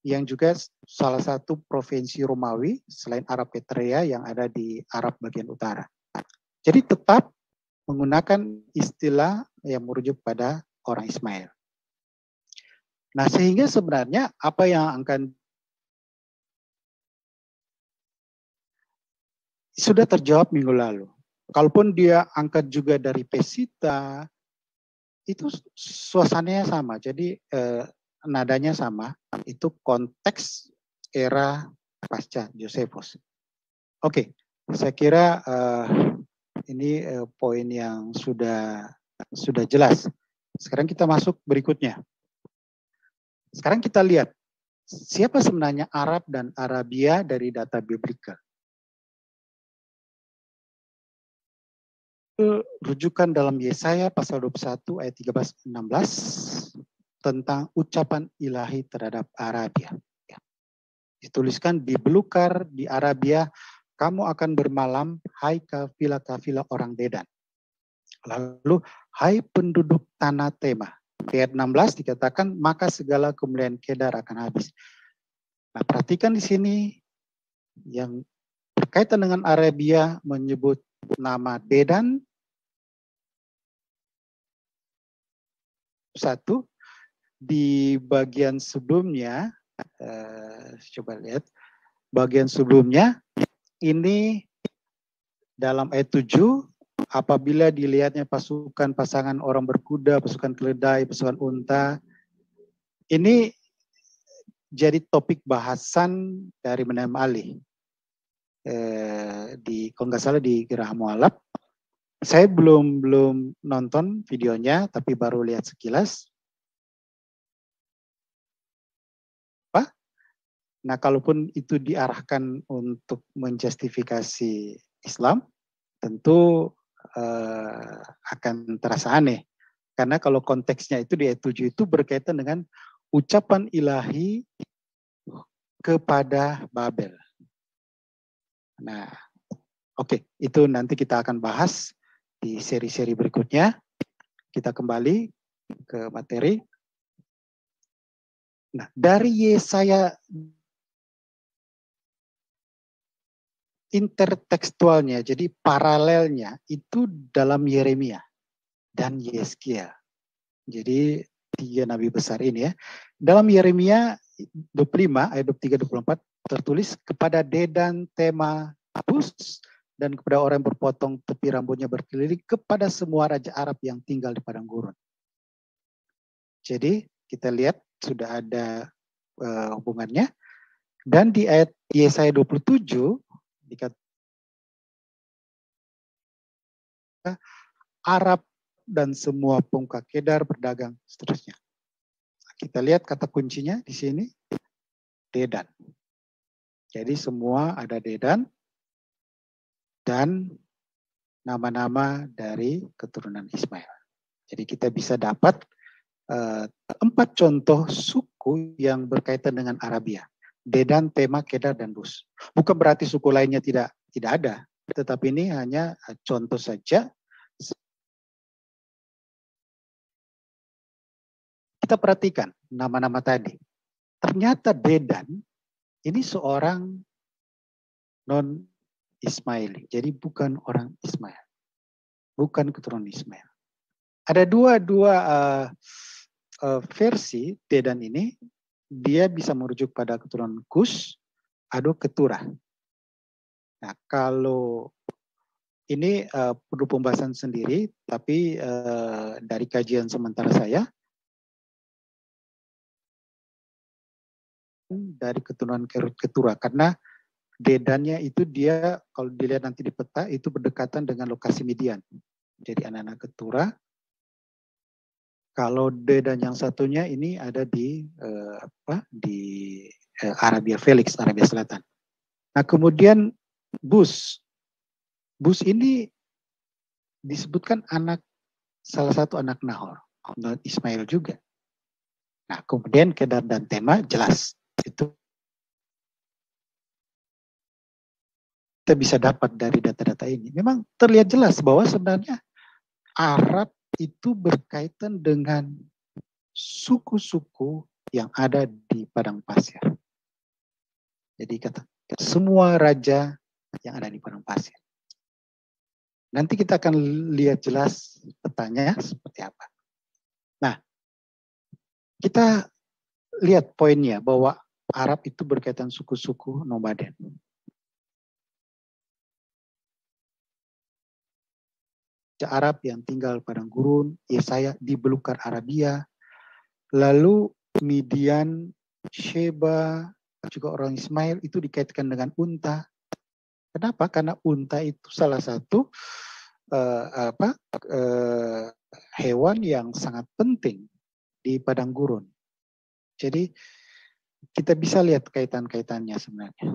yang juga salah satu provinsi Romawi selain Arab Petrea yang ada di Arab bagian utara. Jadi tetap menggunakan istilah yang merujuk pada orang Ismail. Nah, sehingga sebenarnya apa yang akan sudah terjawab minggu lalu. Kalaupun dia angkat juga dari Pesita, itu suasananya sama. Jadi nadanya sama. Itu konteks era pasca Josephus. Oke, saya kira ini poin yang sudah jelas. Sekarang kita masuk berikutnya. Sekarang kita lihat siapa sebenarnya Arab dan Arabia dari data biblika. Rujukan dalam Yesaya pasal 21 ayat 13-16 tentang ucapan ilahi terhadap Arabia. Ya. Dituliskan di belukar di Arabia, kamu akan bermalam, hai kafilah-kafilah orang Dedan. Lalu, hai penduduk tanah Tema. Di ayat 16 dikatakan, maka segala kemuliaan Kedar akan habis. Nah, perhatikan di sini yang berkaitan dengan Arabia menyebut nama Dedan. Satu, di bagian sebelumnya, coba lihat, bagian sebelumnya, ini dalam ayat 7, apabila dilihatnya pasukan pasangan orang berkuda, pasukan keledai, pasukan unta, ini jadi topik bahasan dari Menahem Ali. Kalau nggak salah di Gerah Mu'alaf. Saya belum nonton videonya, tapi baru lihat sekilas. Nah, kalaupun itu diarahkan untuk menjustifikasi Islam, tentu akan terasa aneh. Karena kalau konteksnya itu di ayat 7 itu berkaitan dengan ucapan ilahi kepada Babel. Nah, oke, itu nanti kita akan bahas di seri-seri berikutnya. Kita kembali ke materi. Nah, dari Yesaya intertekstualnya, jadi paralelnya itu dalam Yeremia dan Yeskiel. Jadi 3 nabi besar ini ya. Dalam Yeremia 25 ayat 23-24 tertulis kepada Dedan Tema Bus dan kepada orang yang berpotong tepi rambutnya berkeliling, kepada semua raja Arab yang tinggal di padang gurun. Jadi kita lihat sudah ada hubungannya. Dan di ayat Yesaya 27 dikatakan Arab dan semua pemuka Kedar berdagang seterusnya. Kita lihat kata kuncinya di sini, Dedan. Jadi semua ada Dedan dan nama-nama dari keturunan Ismail. Jadi kita bisa dapat 4 contoh suku yang berkaitan dengan Arabia. Dedan, Tema, Kedar, dan Bus. Bukan berarti suku lainnya tidak ada, tetapi ini hanya contoh saja. Kita perhatikan nama-nama tadi. Ternyata Dedan ini seorang non-Ismaili. Jadi bukan orang Ismail. Bukan keturunan Ismail. Ada dua versi Dedan ini. Dia bisa merujuk pada keturunan Kus atau Keturah. Nah, kalau ini perlu pembahasan sendiri, tapi dari kajian sementara saya, dari keturunan Keturah, karena Dedannya itu dia, kalau dilihat nanti di peta, itu berdekatan dengan lokasi Midian. Jadi anak-anak Keturah. Kalau Dedan yang satunya ini ada di Arabia Felix, Arabia Selatan. Nah, kemudian Bus ini disebutkan salah satu anak Nahor, Ismail juga. Nah, kemudian Kedar dan Tema jelas itu kita bisa dapat dari data-data ini, memang terlihat jelas bahwa sebenarnya Arab itu berkaitan dengan suku-suku yang ada di padang pasir. Jadi kata semua raja yang ada di padang pasir. Nanti kita akan lihat jelas petanya seperti apa. Nah, kita lihat poinnya bahwa Arab itu berkaitan suku-suku nomaden. Arab yang tinggal padang gurun, Yesaya di belukar Arabia, lalu Midian, Sheba, juga orang Ismail itu dikaitkan dengan unta. Kenapa? Karena unta itu salah satu hewan yang sangat penting di padang gurun. Jadi kita bisa lihat kaitan-kaitannya sebenarnya.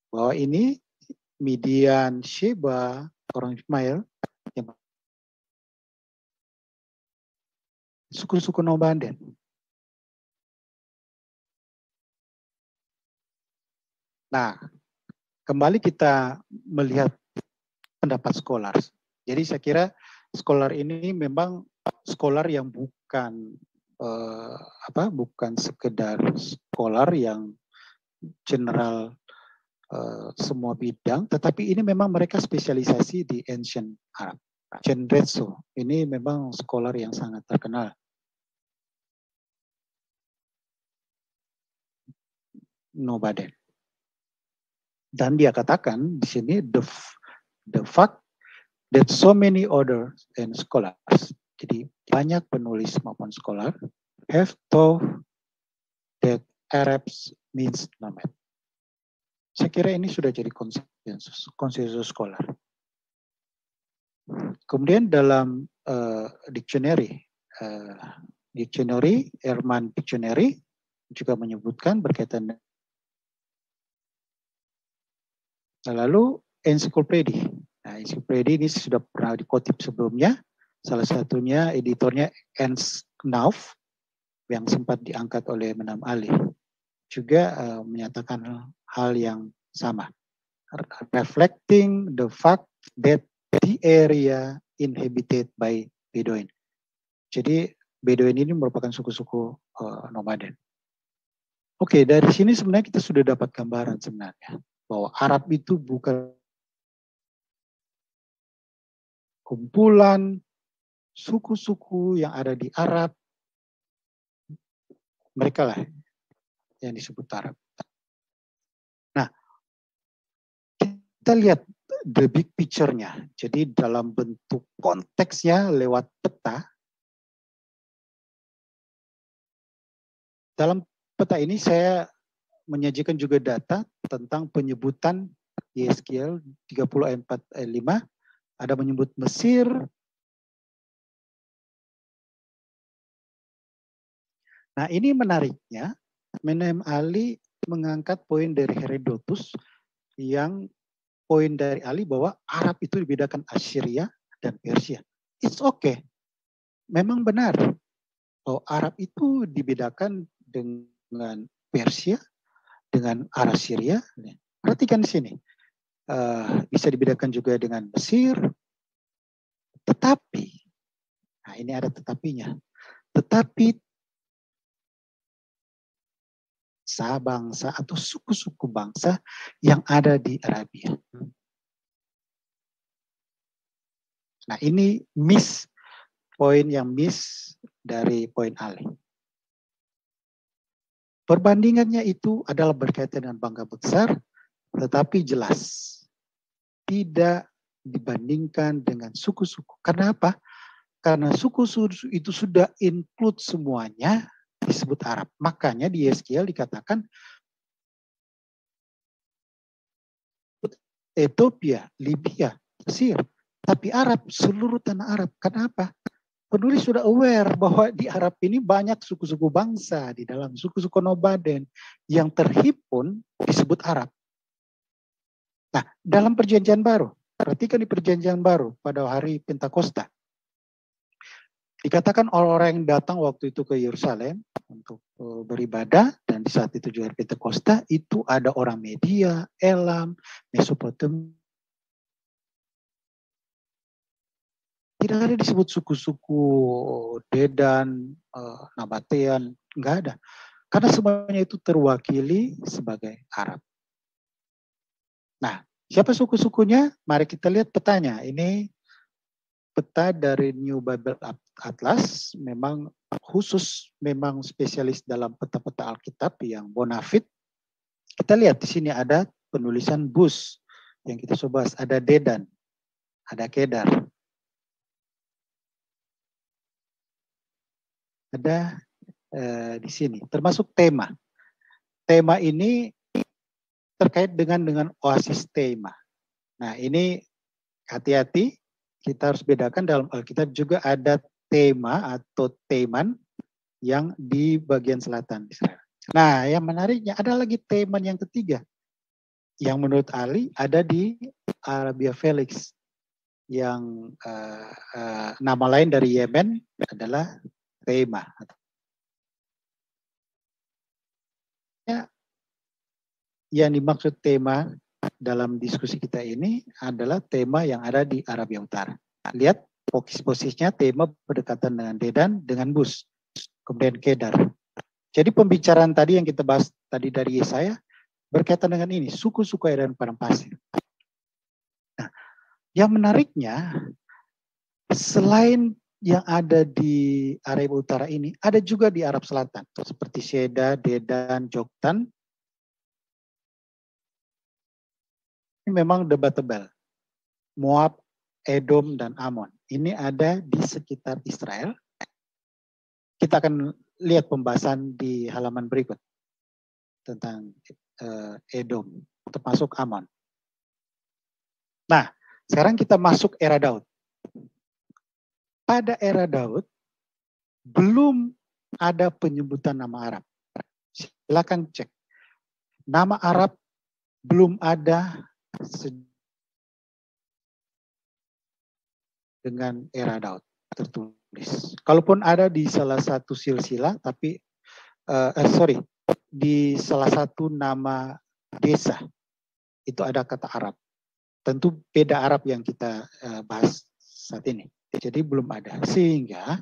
Bahwa ini Midian, Sheba, orang Ismail, suku-suku nomaden. Nah, kembali kita melihat pendapat scholar. Jadi saya kira scholar ini memang scholar yang bukan bukan sekedar scholar yang general semua bidang, tetapi ini memang mereka spesialisasi di ancient Arab. Cenretso ini memang scholar yang sangat terkenal. Nomaden. Dan dia katakan di sini the fact that so many authors and scholars, jadi banyak penulis maupun scholar have thought that Arabs means nomad. Saya kira ini sudah jadi konsensus scholar. Kemudian dalam dictionary Ehrman Dictionary juga menyebutkan berkaitan. Lalu ensiklopedia. Nah, ensiklopedia ini sudah pernah dikutip sebelumnya. Salah satunya editornya Ernst Knauf yang sempat diangkat oleh Menam Ali. Juga menyatakan hal yang sama. Reflecting the fact that the area inhabited by Bedouin. Jadi Bedouin ini merupakan suku-suku nomaden. Oke, dari sini sebenarnya kita sudah dapat gambaran sebenarnya bahwa Arab itu bukan kumpulan suku-suku yang ada di Arab. Mereka lah yang disebut Arab. Nah, kita lihat the big picture-nya. Jadi dalam bentuk konteksnya lewat peta. Dalam peta ini saya menyajikan juga data tentang penyebutan Yeskiel 30 ayat 4 ayat 5. Ada menyebut Mesir. Nah, ini menariknya, Menem Ali mengangkat poin dari Herodotus yang poin dari Ali bahwa Arab itu dibedakan Assyria dan Persia. It's okay. Memang benar bahwa Arab itu dibedakan dengan Persia, dengan arah Syria. Perhatikan di sini. Bisa dibedakan juga dengan Mesir. Tetapi, nah ini ada tetapinya. Tetapi bangsa atau suku-suku bangsa yang ada di Arabia. Nah ini poin yang miss dari poin Ali. Perbandingannya itu adalah berkaitan dengan bangsa besar, tetapi jelas tidak dibandingkan dengan suku-suku. Kenapa? Karena suku-suku itu sudah include semuanya disebut Arab. Makanya di Yeskiel dikatakan Ethiopia, Libya, Mesir. Tapi Arab, seluruh tanah Arab. Kenapa? Penulis sudah aware bahwa di Arab ini banyak suku-suku bangsa di dalam suku-suku nomaden yang terhimpun disebut Arab. Nah, dalam perjanjian baru, perhatikan di perjanjian baru pada hari Pentakosta. Dikatakan orang-orang yang datang waktu itu ke Yerusalem untuk beribadah, dan di saat itu juga Pentakosta itu ada orang Media, Elam, Mesopotamia. Tidak ada disebut suku-suku Dedan, Nabatean, nggak ada. Karena semuanya itu terwakili sebagai Arab. Nah, siapa suku-sukunya? Mari kita lihat petanya. Ini peta dari New Bible Atlas, memang khusus, memang spesialis dalam peta-peta Alkitab yang bonafit. Kita lihat di sini ada penulisan Bus yang kita coba bahas, ada Dedan, ada Kedar, ada di sini, termasuk tema. Tema ini terkait dengan oasis tema. Nah, ini hati-hati, kita harus bedakan, dalam Alkitab juga ada tema atau teman yang di bagian selatan Israel. Nah, yang menariknya ada lagi teman yang ketiga, yang menurut Ali ada di Arabia Felix, yang nama lain dari Yemen adalah tema. Yang dimaksud tema dalam diskusi kita ini adalah tema yang ada di Arabia Utara. Lihat posisinya, tema berdekatan dengan Dedan, dengan Bus, kemudian Kedar. Jadi pembicaraan tadi yang kita bahas tadi dari Yesaya berkaitan dengan ini, suku-suku dan padang pasir. Nah, yang menariknya, selain yang ada di Arabia Utara ini, ada juga di Arab Selatan, seperti Sheda, Dedan, Joktan. Ini memang debatable. Moab, Edom, dan Amon. Ini ada di sekitar Israel. Kita akan lihat pembahasan di halaman berikut tentang Edom, termasuk Amon. Nah, sekarang kita masuk era Daud. Pada era Daud, belum ada penyebutan nama Arab. Silakan cek. Nama Arab belum ada dengan era Daud tertulis. Kalaupun ada di salah satu silsilah, tapi di salah satu nama desa itu ada kata Arab. Tentu beda Arab yang kita bahas saat ini. Jadi belum ada. Sehingga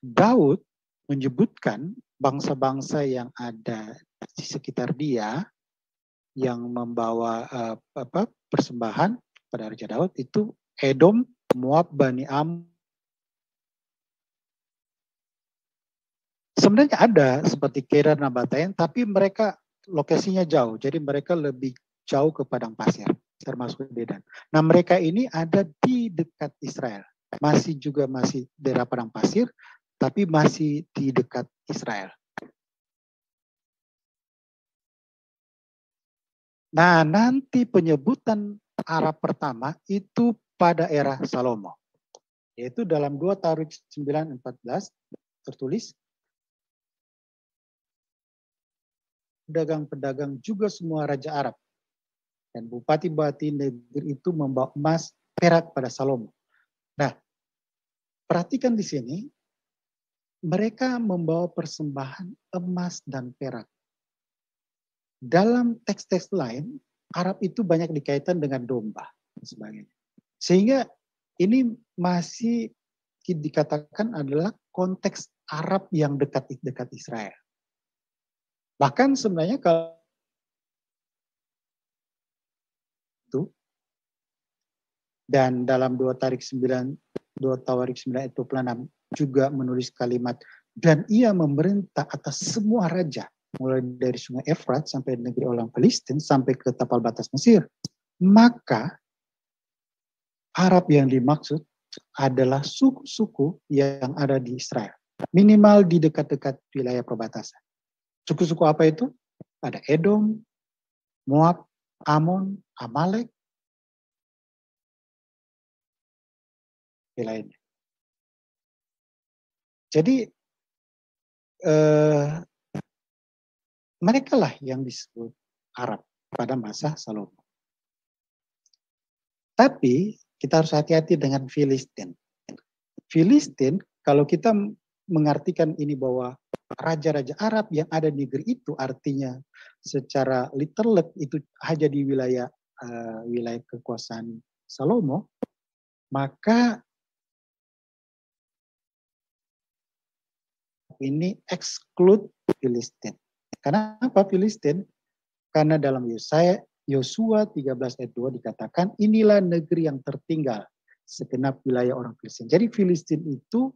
Daud menyebutkan bangsa-bangsa yang ada di sekitar dia yang membawa persembahan pada Raja Daud itu Edom, Moab, Bani Am. Sebenarnya ada seperti Kedar, Nabatean, tapi mereka lokasinya jauh. Jadi mereka lebih jauh ke padang pasir, termasuk Dedan. Nah, mereka ini ada di dekat Israel. Masih daerah padang pasir, tapi masih di dekat Israel. Nah, nanti penyebutan Arab pertama itu pada era Salomo. Yaitu dalam 2 Tawarikh 9:14 tertulis, pedagang-pedagang juga semua raja Arab dan bupati-bupati negeri itu membawa emas, perak pada Salomo. Nah, perhatikan di sini, mereka membawa persembahan emas dan perak. Dalam teks-teks lain, Arab itu banyak dikaitkan dengan domba dan sebagainya. Sehingga ini masih dikatakan adalah konteks Arab yang dekat Israel. Bahkan sebenarnya kalau itu, dan dalam 2 Tawarikh 9:26 juga menulis kalimat, dan ia memerintah atas semua raja, mulai dari sungai Efrat sampai negeri orang Filistin sampai ke tapal batas Mesir. Maka Arab yang dimaksud adalah suku-suku yang ada di Israel. Minimal di dekat-dekat wilayah perbatasan. Suku-suku apa itu? Ada Edom, Moab, Amon, Amalek, lainnya. Jadi mereka lah yang disebut Arab pada masa Salomo. Tapi kita harus hati-hati dengan Filistin. Filistin, kalau kita mengartikan ini bahwa raja-raja Arab yang ada di negeri itu, artinya secara literal itu hanya di wilayah wilayah kekuasaan Salomo, maka ini exclude Filistin. Karena apa Filistin? Karena dalam Yosua 13 ayat 2 dikatakan, inilah negeri yang tertinggal segenap wilayah orang Filistin. Jadi Filistin itu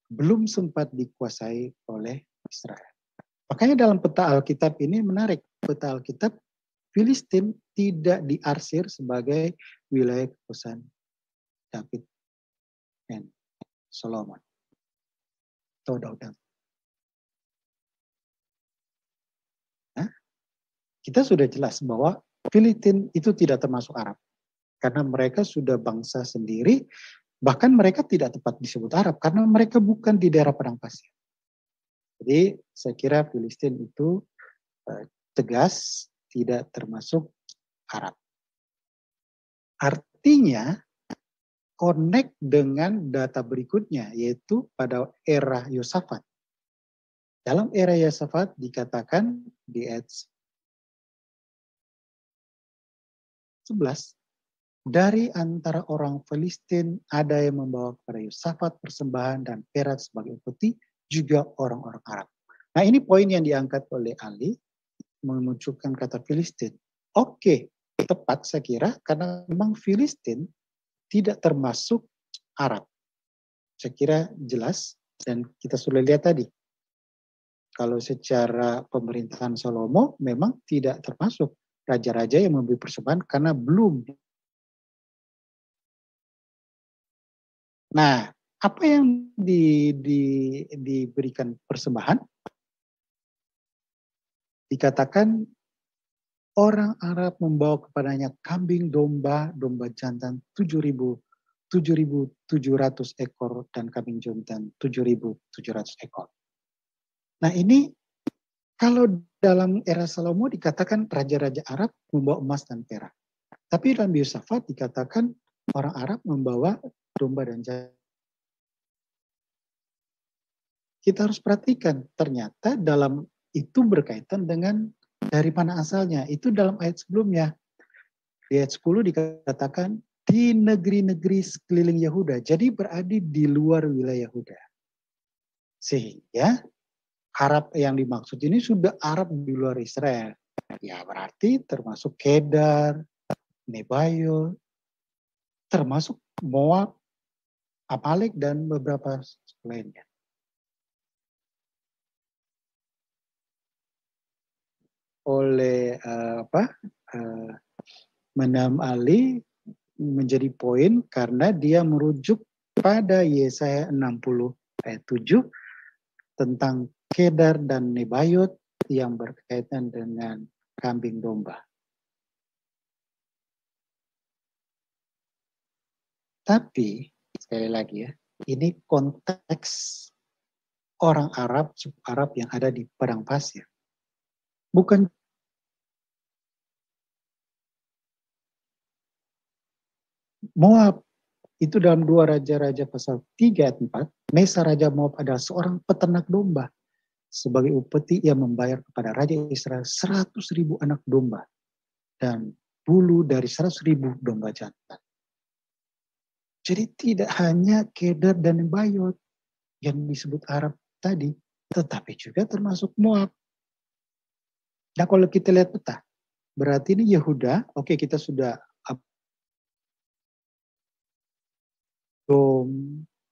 belum sempat dikuasai oleh Israel. Makanya dalam peta Alkitab ini menarik. Peta Alkitab Filistin tidak diarsir sebagai wilayah kekuasaan David dan Solomon. Nah, kita sudah jelas bahwa Filistin itu tidak termasuk Arab. Karena mereka sudah bangsa sendiri, bahkan mereka tidak tepat disebut Arab, karena mereka bukan di daerah padang pasir. Jadi saya kira Filistin itu tegas tidak termasuk Arab. Artinya connect dengan data berikutnya, yaitu pada era Yosafat. Dalam era Yosafat dikatakan di ayat 11, dari antara orang Filistin ada yang membawa kepada Yosafat persembahan dan perak sebagai upeti, juga orang-orang Arab. Nah ini poin yang diangkat oleh Ali, memunculkan kata Filistin. Oke, tepat saya kira, karena memang Filistin tidak termasuk Arab. Saya kira jelas, dan kita sudah lihat tadi. Kalau secara pemerintahan Salomo memang tidak termasuk raja-raja yang memberi persembahan karena belum. Nah, apa yang diberikan persembahan? Dikatakan orang Arab membawa kepadanya kambing domba, domba jantan 7.700 ekor dan kambing jantan 7.700 ekor. Nah ini kalau dalam era Salomo dikatakan raja-raja Arab membawa emas dan perak. Tapi dalam Yosafat dikatakan orang Arab membawa domba dan jantan. Kita harus perhatikan ternyata dalam itu berkaitan dengan dari mana asalnya. Itu dalam ayat sebelumnya. Di ayat 10 dikatakan di negeri-negeri sekeliling Yehuda. Jadi berada di luar wilayah Yehuda. Sehingga Arab yang dimaksud ini sudah Arab di luar Israel. Ya berarti termasuk Kedar, Nebayot, termasuk Moab, Amalek dan beberapa lainnya. Oleh Menam Ali menjadi poin karena dia merujuk pada Yesaya 60 ayat 7 tentang Kedar dan Nebayot yang berkaitan dengan kambing domba. Tapi sekali lagi ya, ini konteks orang Arab, suku Arab yang ada di padang pasir. Bukan Moab. Itu dalam 2 Raja-Raja pasal 3 ayat 4, Mesa Raja Moab adalah seorang peternak domba. Sebagai upeti ia membayar kepada Raja Israel 100.000 anak domba dan bulu dari 100.000 domba jantan. Jadi tidak hanya Kedar dan Nebayot yang disebut Arab tadi, tetapi juga termasuk Moab. Nah kalau kita lihat peta, berarti ini Yehuda, oke kita sudah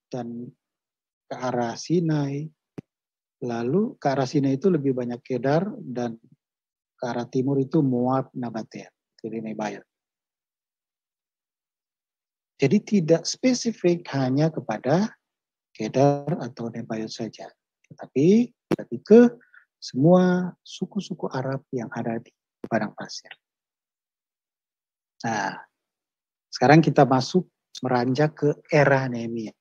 dan ke arah Sinai, lalu ke arah Sinai itu lebih banyak Kedar dan ke arah timur itu Moab, Nabatea, jadi Nebayot. Jadi tidak spesifik hanya kepada Kedar atau Nebayot saja, tetapi lebih ke semua suku-suku Arab yang ada di padang pasir. Nah, sekarang kita meranjak ke era Nehemia.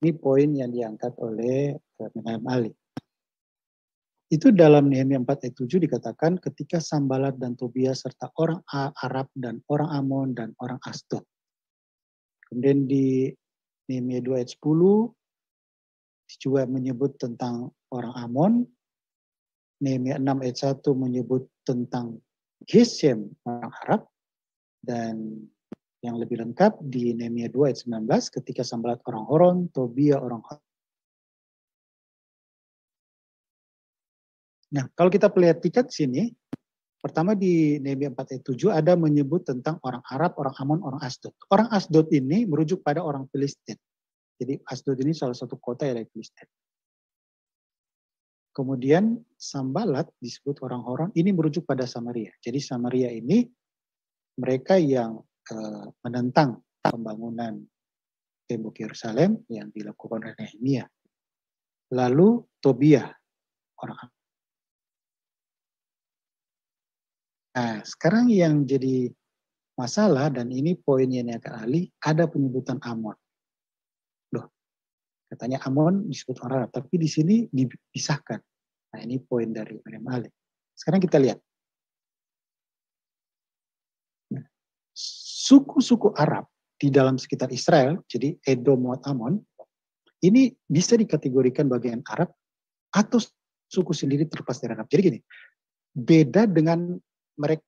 Ini poin yang diangkat oleh Menam Ali. Itu dalam Nehemia 4 ayat 7 dikatakan ketika Sanballat dan Tobia serta orang Arab dan orang Amon dan orang Asdod. Kemudian di Nehemia 2 ayat 10 juga menyebut tentang orang Amon. Nehemia 6 ayat 1 menyebut tentang Gesem orang Arab. Dan yang lebih lengkap di Nehemia 2 ayat 19 ketika Sanballat orang Horon, Tobia orang Horon. Nah, kalau kita perhatikan di sini, pertama di Nehemia 4 ayat 7 ada menyebut tentang orang Arab, orang Amon, orang Asdod. Orang Asdod ini merujuk pada orang Filistin. Jadi Asdod ini salah satu kota yang dari Filistin. Kemudian Sanballat disebut orang-orang ini merujuk pada Samaria. Jadi Samaria ini mereka yang menentang pembangunan tembok Yerusalem yang dilakukan oleh Nehemia. Lalu Tobia orang. Nah, sekarang yang jadi masalah dan ini poinnya yang akan ahli, ada penyebutan Amon. Loh, katanya Amon disebut orang Arab, tapi di sini dipisahkan. Nah, ini poin dari Imam Ali. Sekarang kita lihat. Suku-suku Arab di dalam sekitar Israel, jadi Edom, Moab, Amon, ini bisa dikategorikan bagian Arab atau suku sendiri terlepas dari Arab. Jadi gini, beda dengan mereka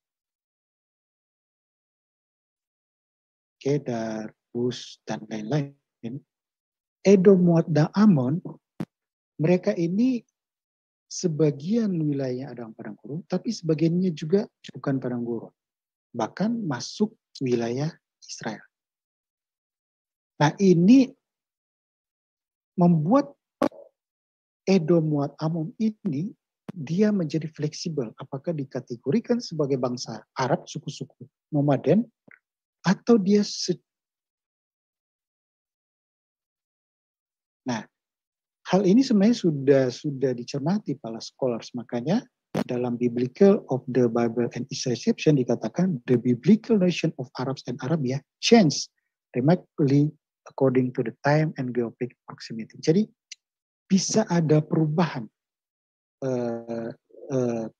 Kedar, Bus, dan lain-lain. Edom, Moab, dan Amon, mereka ini sebagian wilayahnya ada padang gurun, tapi sebagiannya juga bukan padang gurun. Bahkan masuk wilayah Israel. Nah, ini membuat Edom, Moab, Amon ini dia menjadi fleksibel. Apakah dikategorikan sebagai bangsa Arab, suku-suku nomaden, atau dia Nah, hal ini sebenarnya sudah dicermati para scholars. Makanya dalam Biblical of the Bible and its Reception dikatakan the biblical nation of Arabs and Arabia changed remarkably according to the time and geographic proximity. Jadi bisa ada perubahan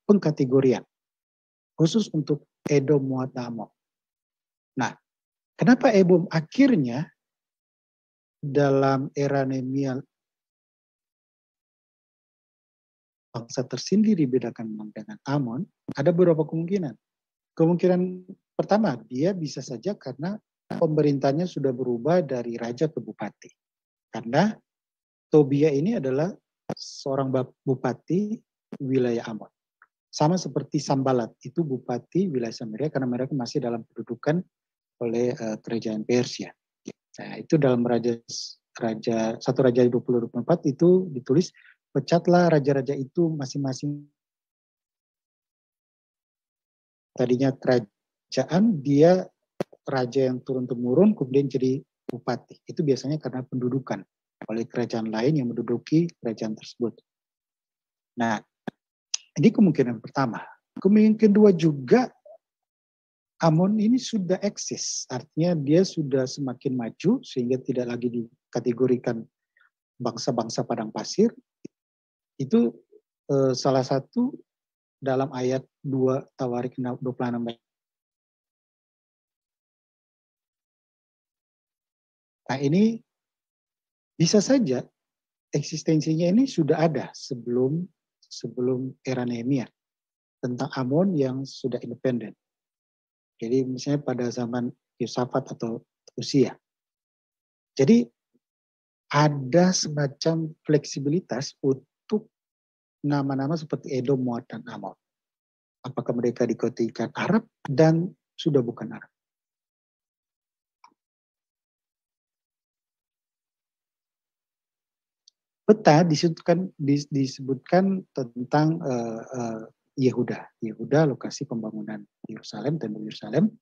pengkategorian khusus untuk Edom, Moab, dan Amon. Nah, kenapa Edom akhirnya dalam era Nehemia bangsa tersendiri dibedakan dengan Amon? Ada beberapa kemungkinan. Kemungkinan pertama, dia bisa saja karena pemerintahnya sudah berubah dari raja ke bupati. Karena Tobia ini adalah seorang bupati wilayah Amon. Sama seperti Sanballat, itu bupati wilayah Samaria karena mereka masih dalam kedudukan oleh kerajaan Persia. Nah, itu dalam satu raja 20-24 itu ditulis, pecatlah raja-raja itu masing-masing. Tadinya kerajaan, dia raja yang turun-temurun, kemudian jadi bupati. Itu biasanya karena pendudukan oleh kerajaan lain yang menduduki kerajaan tersebut. Nah, ini kemungkinan pertama. Kemungkinan kedua juga, Amon ini sudah eksis, artinya dia sudah semakin maju sehingga tidak lagi dikategorikan bangsa-bangsa padang pasir. Itu salah satu dalam ayat 2 Tawarik 26. Nah, ini bisa saja eksistensinya ini sudah ada sebelum era Nehemia tentang Amon yang sudah independen. Jadi misalnya pada zaman Yosafat atau Usia. Jadi ada semacam fleksibilitas untuk nama-nama seperti Edom, Moab, dan Amon. Apakah mereka dikategorikan Arab dan sudah bukan Arab. Peta disebutkan tentang Yehuda, lokasi pembangunan Yerusalem, tembok Yerusalem.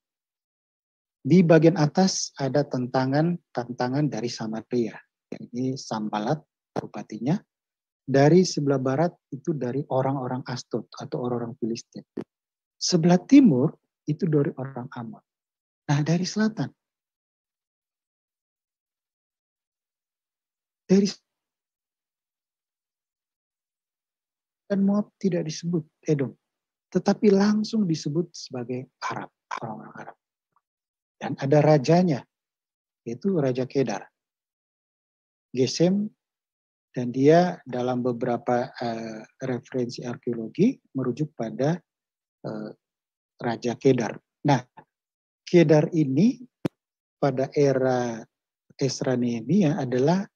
Di bagian atas ada tantangan dari Samaria. Ini Sanballat, bupatinya. Dari sebelah barat itu dari orang-orang Asdod atau orang-orang Filistin. Sebelah timur itu dari orang Amon. Nah, dari selatan. Dan Moab tidak disebut Edom, tetapi langsung disebut sebagai Arab, orang-orang Arab. Dan ada rajanya, yaitu Raja Kedar, Gesem, Dan dia dalam beberapa referensi arkeologi merujuk pada Raja Kedar. Nah, Kedar ini pada era Ezra Nehemia adalah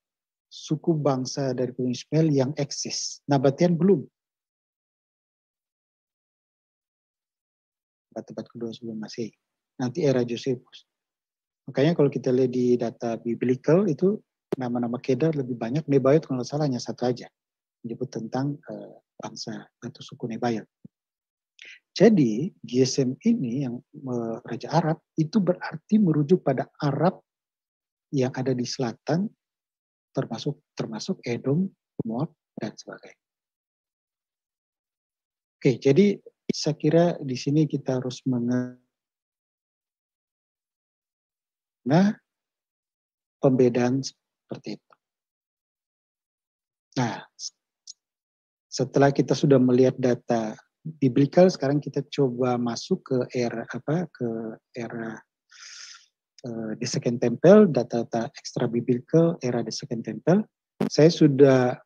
suku bangsa dari Bani Ismail yang eksis. Nabatean belum. Abad kedua sebelum Masehi. Nanti era Josephus. Makanya kalau kita lihat di data biblical itu nama-nama Kedar lebih banyak. Nebayot kalau salah hanya satu aja. Menyebut tentang bangsa atau suku Nebayot. Jadi GSM ini yang Raja Arab itu berarti merujuk pada Arab yang ada di selatan, termasuk Edom, Moab, dan sebagainya. Oke, jadi saya kira di sini kita harus mengenai pembedaan seperti itu. Nah, setelah kita sudah melihat data biblical, sekarang kita coba masuk ke era The Second Temple, data-data extra biblical era The Second Temple. Saya sudah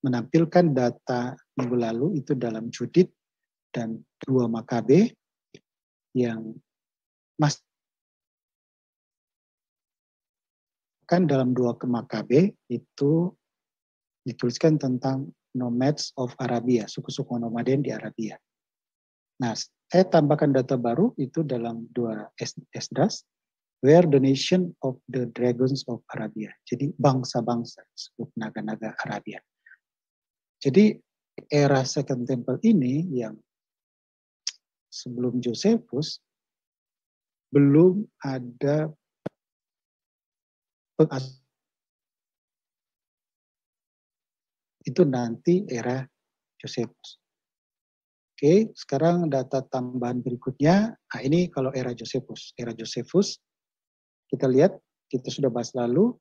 menampilkan data minggu lalu itu dalam Judit dan 2 Makabe yang kan dalam 2 Makabe itu dituliskan tentang nomads of Arabia, suku-suku nomaden di Arabia. Nah, saya tambahkan data baru itu dalam 2 Esdras, where the nation of the dragons of Arabia. Jadi bangsa-bangsa, disebut naga-naga Arabia. Jadi era Second Temple ini yang sebelum Josephus belum ada itu nanti era Josephus. Oke, sekarang data tambahan berikutnya. Nah, ini kalau era Josephus. Era Josephus, kita lihat, kita sudah bahas lalu,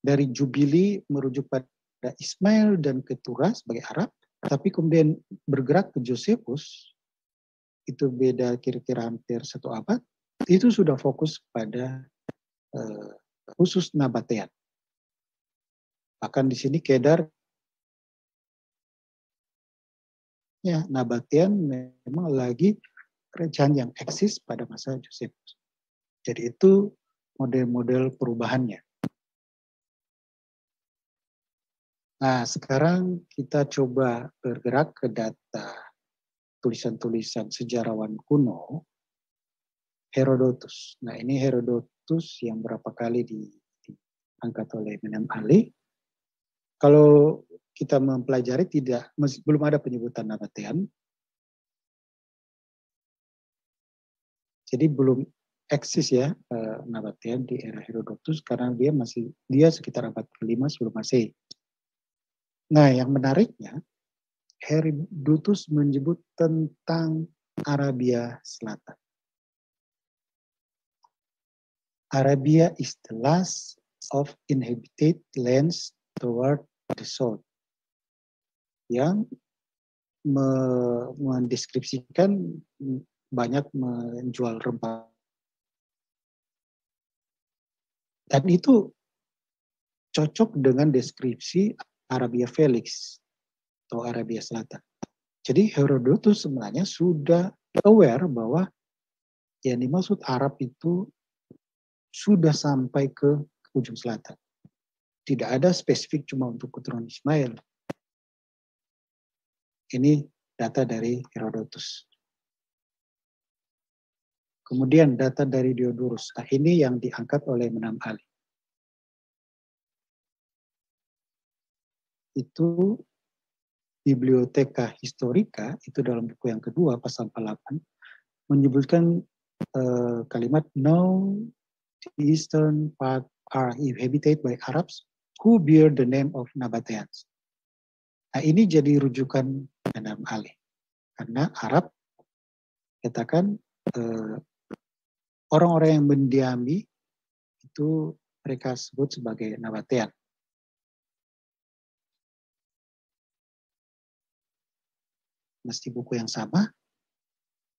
dari Jubili merujuk pada Ismail dan Keturah sebagai Arab, tapi kemudian bergerak ke Josephus, itu beda kira-kira hampir 1 abad, itu sudah fokus pada khusus Nabatean. Bahkan di sini Kedar, ya, Nabatean memang lagi kerajaan yang eksis pada masa Josephus. Jadi itu model-model perubahannya. Nah, sekarang kita coba bergerak ke data tulisan-tulisan sejarawan kuno Herodotus. Nah, ini Herodotus yang berapa kali diangkat oleh Menem Ali. Kalau kita mempelajari belum ada penyebutan Nabatean. Jadi belum eksis ya Nabatean di era Herodotus karena dia sekitar abad ke-5 sebelum Masehi. Nah, yang menariknya Herodotus menyebut tentang Arabia Selatan. Arabia is the last of inhabited lands toward the south. Yang mendeskripsikan banyak menjual rempah. Dan itu cocok dengan deskripsi Arabia Felix atau Arabia Selatan. Jadi Herodotus sebenarnya sudah aware bahwa yang dimaksud Arab itu sudah sampai ke ujung selatan. Tidak ada spesifik cuma untuk keturunan Ismail. Ini data dari Herodotus. Kemudian data dari Diodorus. Nah, ini yang diangkat oleh Menem Ali. Itu Bibliotheca Historica, itu dalam buku yang kedua, pasal 48, menyebutkan kalimat "Now the eastern part are inhabited by Arabs who bear the name of Nabateans." Nah, ini jadi rujukan Menem Ali. Karena Arab katakan orang-orang yang mendiami itu mereka sebut sebagai Nabatean. Mesti buku yang sama,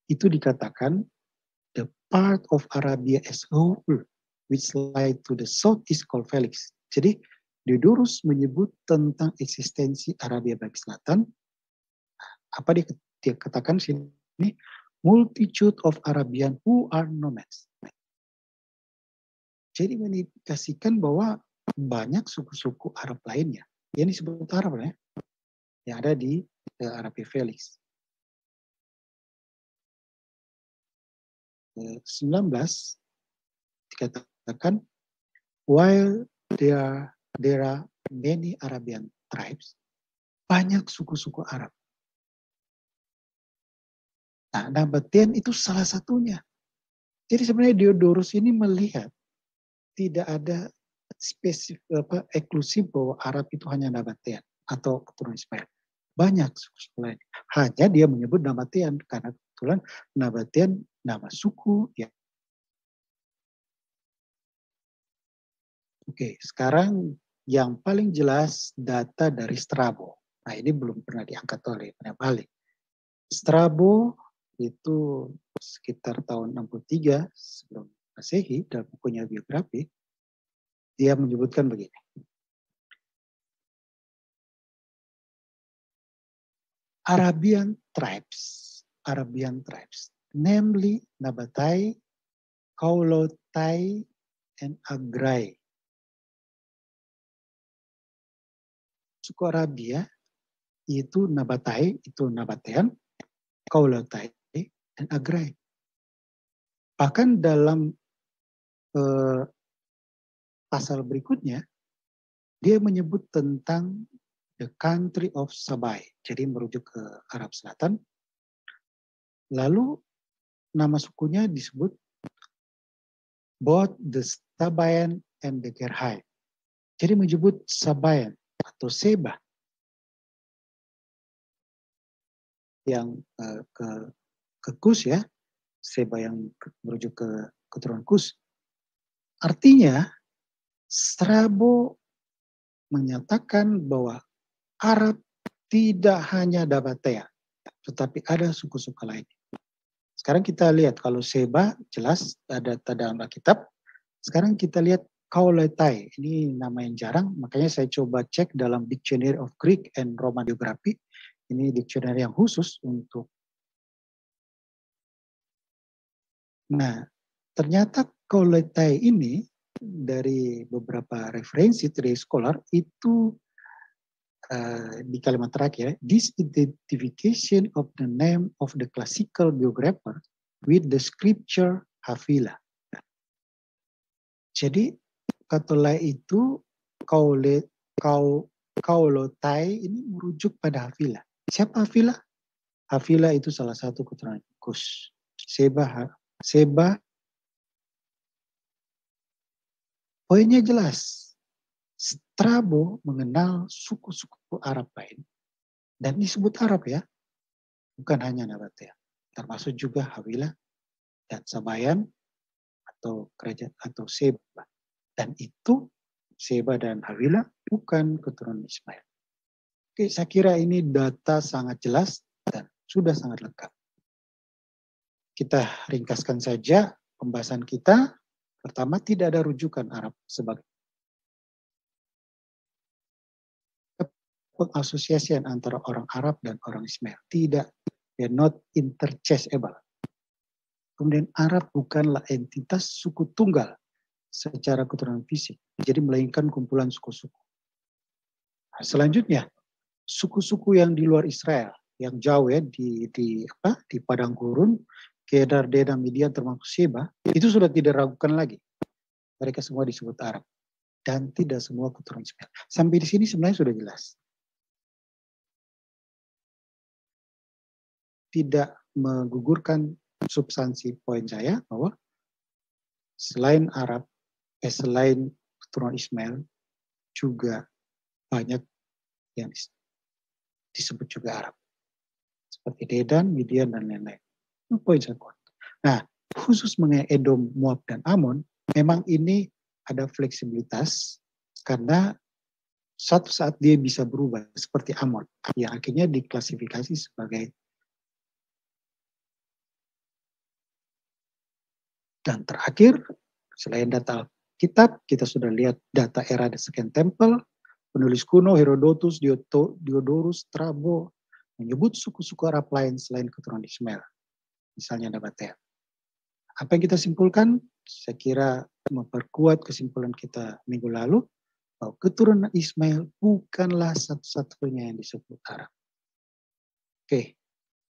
itu dikatakan the part of Arabia as whole which lie to the south is called Felix. Jadi Diodorus menyebut tentang eksistensi Arabia bagian selatan. Apa dia katakan sini? Multitude of Arabian who are nomads. Jadi mengindikasikan bahwa banyak suku-suku Arab lainnya yang disebut Arab ya, yang ada di Arabia Felix. 19 dikatakan while there are many Arabian tribes, banyak suku-suku Arab. Nah, Nabatean itu salah satunya. Jadi sebenarnya Diodorus ini melihat tidak ada spesifik eksklusif bahwa Arab itu hanya Nabatean atau keturunan Ismail. Banyak suku-suku lain. Hanya dia menyebut Nabatean karena kebetulan Nabatean nama suku ya. Oke, sekarang yang paling jelas data dari Strabo. Nah, ini belum pernah diangkat oleh Balik. Strabo itu sekitar tahun 63 sebelum Masehi dalam bukunya biografi, dia menyebutkan begini. Arabian tribes, namely Nabatai, Kaulotai, and Agrai. Suku Arabia itu Nabatai, itu Nabatean, Kaulotai, dan Agrai. Bahkan dalam pasal berikutnya, dia menyebut tentang the country of Sabai. Jadi merujuk ke Arab Selatan. Lalu nama sukunya disebut both the Sabayan and the Gerhai. Jadi menyebut Sabayan atau Seba yang ke Kus ya, Seba yang merujuk ke keturunan Kus. Artinya Strabo menyatakan bahwa Arab tidak hanya Nabatea, tetapi ada suku-suku lain. Sekarang kita lihat kalau Seba jelas ada dalam Alkitab. Sekarang kita lihat Kaulotai, ini nama yang jarang, makanya saya coba cek dalam Dictionary of Greek and Roman Biography. Ini dictionary yang khusus untuk. Nah, ternyata Kaulotai ini dari beberapa referensi dari scholar itu di kalimat terakhir, this identification of the name of the classical biographer with the scripture Havilah. Jadi Kaulotai itu Kaulotai ini merujuk pada Havilah. Siapa Havilah? Havilah itu salah satu keturunan Kus. Seba. Poinnya jelas. Strabo mengenal suku-suku Arab lain dan disebut Arab ya, bukan hanya Nabatea, termasuk juga Havilah dan Sabayan atau kerajaan atau Seba. Dan itu Seba dan Havilah bukan keturunan Ismail. Oke, saya kira ini data sangat jelas dan sudah sangat lengkap. Kita ringkaskan saja pembahasan kita. Pertama, tidak ada rujukan Arab sebagai pengasosiasian antara orang Arab dan orang Ismail. Tidak, they're not interchangeable. Kemudian Arab bukanlah entitas suku tunggal secara keturunan fisik. Jadi melainkan kumpulan suku-suku. Nah, selanjutnya, suku-suku yang di luar Israel, yang jauh ya di padang gurun, Kedar, Dedam, Midian, termasuk Seba, itu sudah tidak ragukan lagi. Mereka semua disebut Arab. Dan tidak semua keturunan Ismail. Sampai di sini sebenarnya sudah jelas. Tidak menggugurkan substansi poin saya bahwa selain Arab, selain keturunan Ismail, juga banyak yang disebut juga Arab. Seperti Dedan, Midian, dan lain-lain. Itu poin saya kuat. Nah, khusus mengenai Edom, Moab, dan Amon, memang ini ada fleksibilitas karena suatu saat dia bisa berubah seperti Amon, yang akhirnya diklasifikasi sebagai. Dan terakhir, selain data kitab, kita sudah lihat data era The Second Temple, penulis kuno Herodotus, Diodorus, Strabo menyebut suku-suku Arab lain selain keturunan Ismail, misalnya Nabatea. Apa yang kita simpulkan? Saya kira memperkuat kesimpulan kita minggu lalu, bahwa keturunan Ismail bukanlah satu-satunya yang disebut Arab. Oke,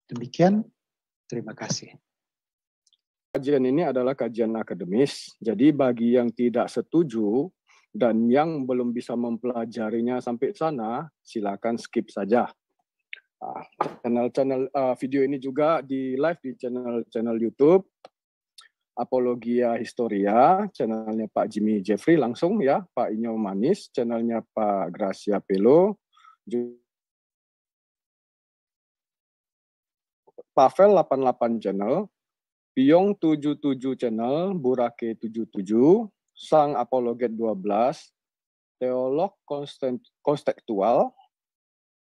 demikian. Terima kasih. Kajian ini adalah kajian akademis, jadi bagi yang tidak setuju dan yang belum bisa mempelajarinya sampai sana, silakan skip saja. Channel video ini juga di live di channel YouTube Apologia Historia, channelnya Pak Jimmy Jeffrey langsung ya, Pak Inyo Manis, channelnya Pak Gracia Pelo, Pavel 88 channel, Piong 77 channel, Burake 77, Sang Apologet 12, Teolog Konstektual,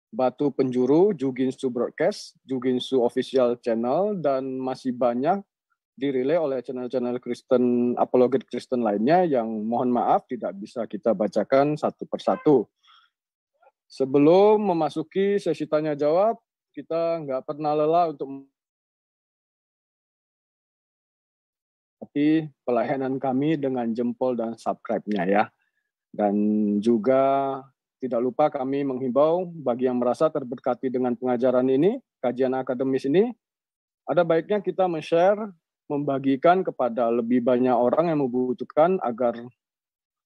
Batu Penjuru, Juginsu Broadcast, Juginsu Official Channel, dan masih banyak dirilai oleh channel-channel Kristen, apologet Kristen lainnya yang mohon maaf tidak bisa kita bacakan satu persatu. Sebelum memasuki sesi tanya jawab, kita nggak pernah lelah untuk pelayanan kami dengan jempol dan subscribe-nya ya. Dan juga tidak lupa kami menghimbau bagi yang merasa terberkati dengan pengajaran ini, kajian akademis ini, ada baiknya kita men-share, membagikan kepada lebih banyak orang yang membutuhkan agar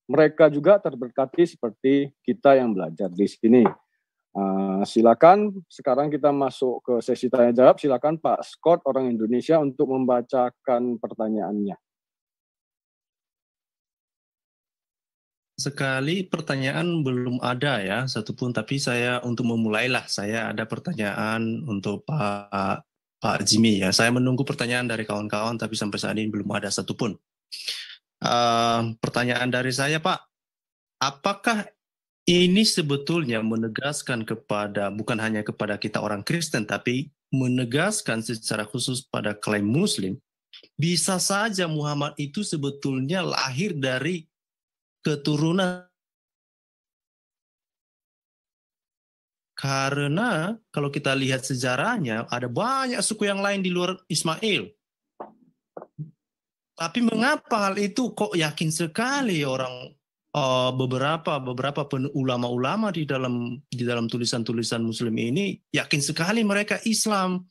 mereka juga terberkati seperti kita yang belajar di sini. Silakan, sekarang kita masuk ke sesi tanya jawab. Silakan Pak Scott, orang Indonesia, untuk membacakan pertanyaannya. Sekali pertanyaan belum ada ya satupun, tapi saya untuk memulailah, saya ada pertanyaan untuk Pak Jimmy ya. Saya menunggu pertanyaan dari kawan-kawan, tapi sampai saat ini belum ada satupun. Pertanyaan dari saya, Pak, apakah ini sebetulnya menegaskan kepada, bukan hanya kepada kita orang Kristen, tapi menegaskan secara khusus pada klaim Muslim, bisa saja Muhammad itu sebetulnya lahir dari keturunan, karena kalau kita lihat sejarahnya ada banyak suku yang lain di luar Ismail. Tapi mengapa hal itu kok yakin sekali orang beberapa ulama-ulama di dalam tulisan-tulisan Muslim ini yakin sekali mereka Islam,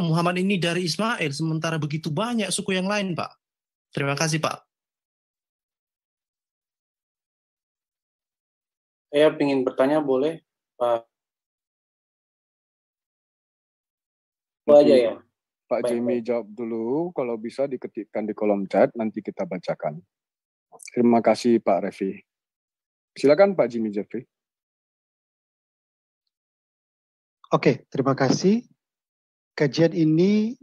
Muhammad ini dari Ismail, sementara begitu banyak suku yang lain, Pak. Terima kasih, Pak. Saya ingin bertanya, boleh, Pak? Aja ya. Pak Jimmy jawab dulu, kalau bisa diketikkan di kolom chat, nanti kita bacakan. Terima kasih Pak Revi. Silakan Pak Jimmy Jeffrey. Oke, terima kasih. Kajian ini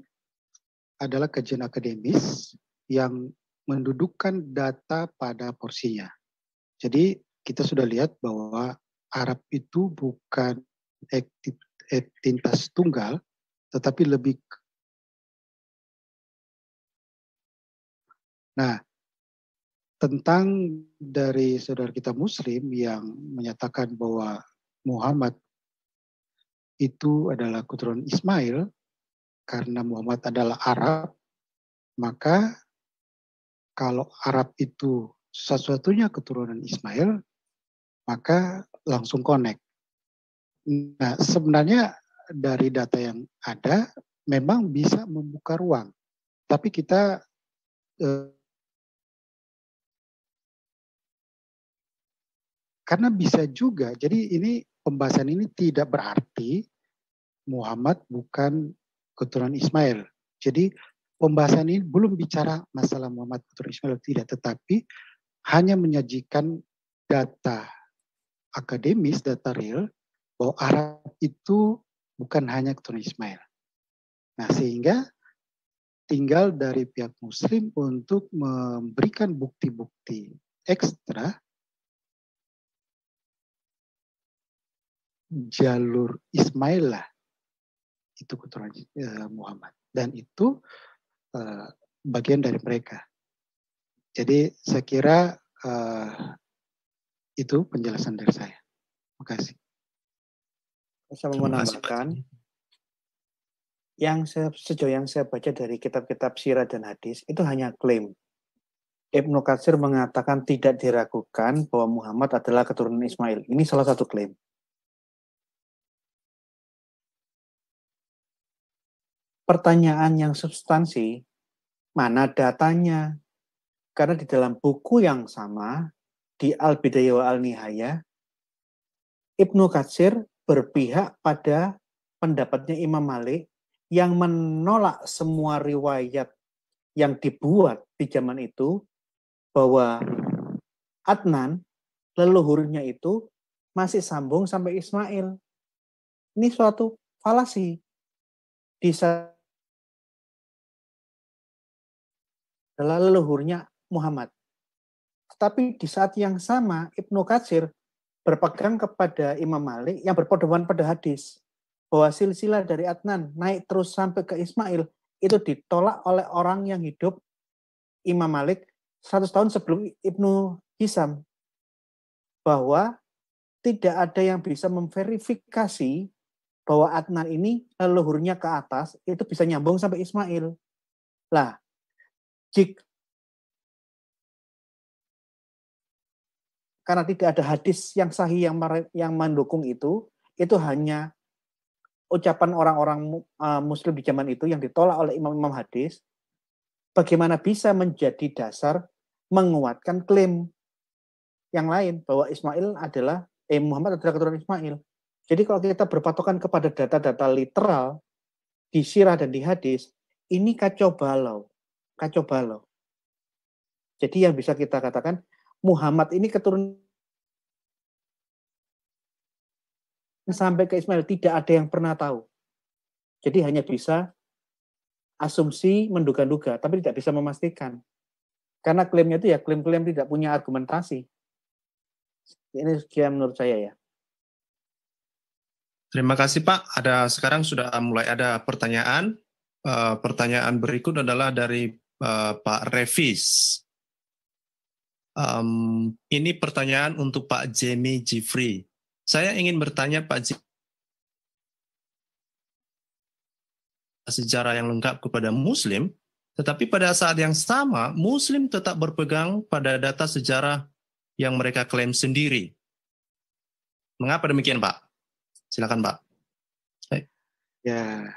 adalah kajian akademis yang mendudukkan data pada porsinya. Jadi kita sudah lihat bahwa Arab itu bukan entitas tunggal, tetapi lebih. Nah, tentang dari saudara kita Muslim yang menyatakan bahwa Muhammad itu adalah keturunan Ismail, karena Muhammad adalah Arab, maka kalau Arab itu satu-satunya keturunan Ismail, maka langsung connect. Nah, sebenarnya dari data yang ada memang bisa membuka ruang, tapi kita karena bisa juga, jadi ini pembahasan ini tidak berarti Muhammad bukan keturunan Ismail. Jadi pembahasan ini belum bicara masalah Muhammad keturunan Ismail tidak, tetapi hanya menyajikan data akademis, data real, bahwa Arab itu bukan hanya keturunan Ismail. Nah, sehingga tinggal dari pihak Muslim untuk memberikan bukti-bukti ekstra jalur Ismail lah itu keturunan Muhammad, dan itu bagian dari mereka. Jadi saya kira itu penjelasan dari saya. Terima kasih. Saya mau menambahkan, sejauh yang saya baca dari kitab-kitab sirah dan hadis, itu hanya klaim. Ibnu Katsir mengatakan tidak diragukan bahwa Muhammad adalah keturunan Ismail. Ini salah satu klaim. Pertanyaan yang substansi, mana datanya? Karena di dalam buku yang sama, di Al-Bidayah wa Al-Nihayah, Ibnu Katsir berpihak pada pendapatnya Imam Malik yang menolak semua riwayat yang dibuat di zaman itu bahwa Adnan, leluhurnya itu masih sambung sampai Ismail. Ini suatu falasi. Adalah leluhurnya Muhammad. Tetapi di saat yang sama, Ibnu Katsir berpegang kepada Imam Malik yang berpedoman pada hadis. Bahwa silsilah dari Adnan naik terus sampai ke Ismail, itu ditolak oleh orang yang hidup Imam Malik 100 tahun sebelum Ibnu Hisam. Bahwa tidak ada yang bisa memverifikasi bahwa Adnan ini leluhurnya ke atas, itu bisa nyambung sampai Ismail. Lah, karena tidak ada hadis yang sahih yang mendukung itu hanya ucapan orang-orang Muslim di zaman itu yang ditolak oleh imam-imam hadis. Bagaimana bisa menjadi dasar menguatkan klaim yang lain bahwa Muhammad adalah keturunan Ismail. Jadi kalau kita berpatokan kepada data-data literal di sirah dan di hadis, ini kacau balau. Jadi yang bisa kita katakan, Muhammad ini keturunan sampai ke Ismail, tidak ada yang pernah tahu. Jadi hanya bisa asumsi, menduga-duga, tapi tidak bisa memastikan. Karena klaimnya itu ya klaim-klaim tidak punya argumentasi. Ini sekian menurut saya ya. Terima kasih Pak. Sekarang sudah mulai ada pertanyaan. Pertanyaan berikut adalah dari Pak Revis. Ini pertanyaan untuk Pak Jamie Jeffrey. Saya ingin bertanya Pak sejarah yang lengkap kepada Muslim, tetapi pada saat yang sama Muslim tetap berpegang pada data sejarah yang mereka klaim sendiri. Mengapa demikian Pak? Silakan Pak. Ya,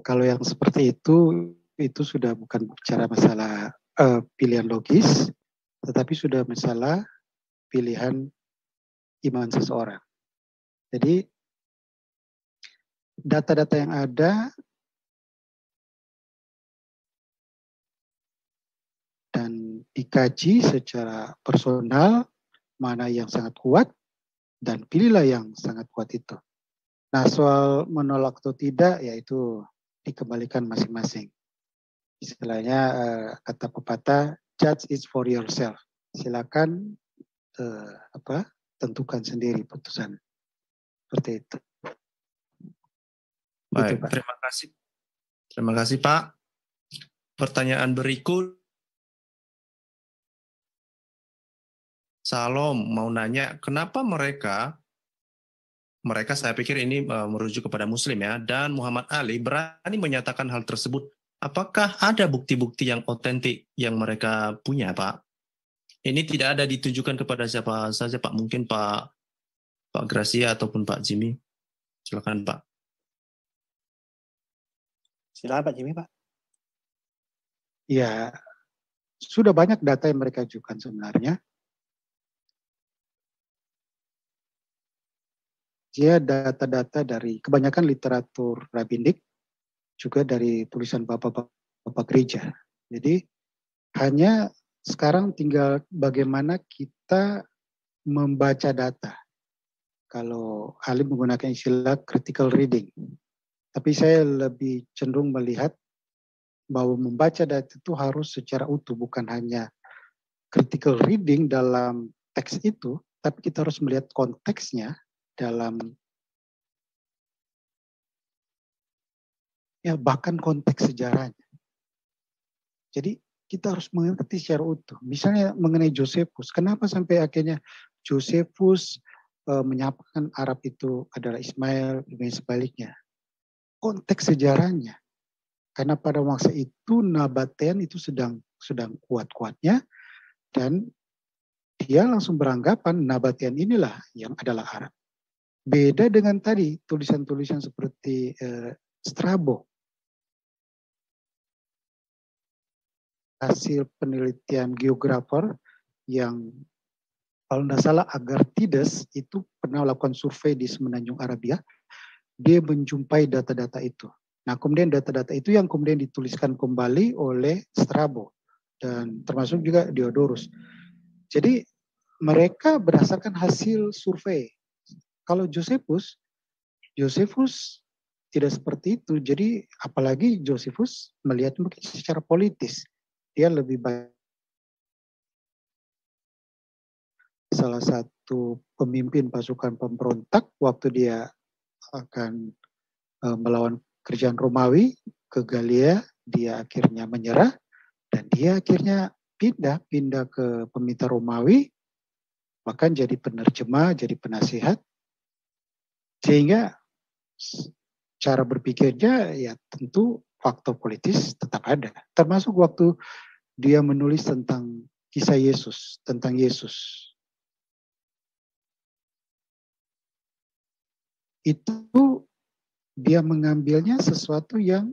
kalau yang seperti itu sudah bukan bicara masalah pilihan logis, tetapi sudah masalah pilihan iman seseorang. Jadi data-data yang ada dan dikaji secara personal mana yang sangat kuat dan pilihlah yang sangat kuat itu. Nah, soal menolak atau tidak yaitu dikembalikan masing-masing. Istilahnya kata pepatah, judge it for yourself. Silakan tentukan sendiri putusan. Seperti itu. Baik, Pak. terima kasih. Terima kasih Pak. Pertanyaan berikut. Salom mau nanya, kenapa mereka saya pikir ini merujuk kepada Muslim ya, dan Muhammad Ali berani menyatakan hal tersebut. Apakah ada bukti-bukti yang otentik yang mereka punya, Pak? Ini tidak ada ditujukan kepada siapa saja, Pak. Mungkin Pak Gracia ataupun Pak Jimmy. Silakan, Pak. Silakan Pak Jimmy, Pak. Ya, sudah banyak data yang mereka ajukan sebenarnya. Dia data-data dari kebanyakan literatur rabbinik, juga dari tulisan bapak-bapak gereja. Jadi hanya sekarang tinggal bagaimana kita membaca data. Kalau Alim menggunakan istilah critical reading. Tapi saya lebih cenderung melihat bahwa membaca data itu harus secara utuh, bukan hanya critical reading dalam teks itu, tapi kita harus melihat konteksnya dalam bahkan konteks sejarahnya. Jadi kita harus mengerti secara utuh. Misalnya mengenai Josephus, kenapa sampai akhirnya Josephus menyatakan Arab itu adalah Ismail, dan sebaliknya. Konteks sejarahnya. Karena pada masa itu Nabatean itu sedang kuat-kuatnya, dan dia langsung beranggapan Nabatean inilah yang adalah Arab. Beda dengan tadi tulisan-tulisan seperti Strabo. Hasil penelitian geografer yang kalau tidak salah Agartides itu pernah melakukan survei di Semenanjung Arabia, dia menjumpai data-data itu. Nah, kemudian data-data itu yang kemudian dituliskan kembali oleh Strabo dan termasuk juga Diodorus. Jadi mereka berdasarkan hasil survei. Kalau Josephus tidak seperti itu. Jadi apalagi Josephus melihat mungkin secara politis. Dia lebih baik salah satu pemimpin pasukan pemberontak waktu dia akan melawan kerajaan Romawi ke Galilea, dia akhirnya menyerah dan dia akhirnya pindah ke pemerintah Romawi, bahkan jadi penerjemah, jadi penasihat, sehingga cara berpikirnya ya tentu faktor politis tetap ada. Termasuk waktu dia menulis tentang kisah Yesus, tentang Yesus. Itu dia mengambilnya sesuatu yang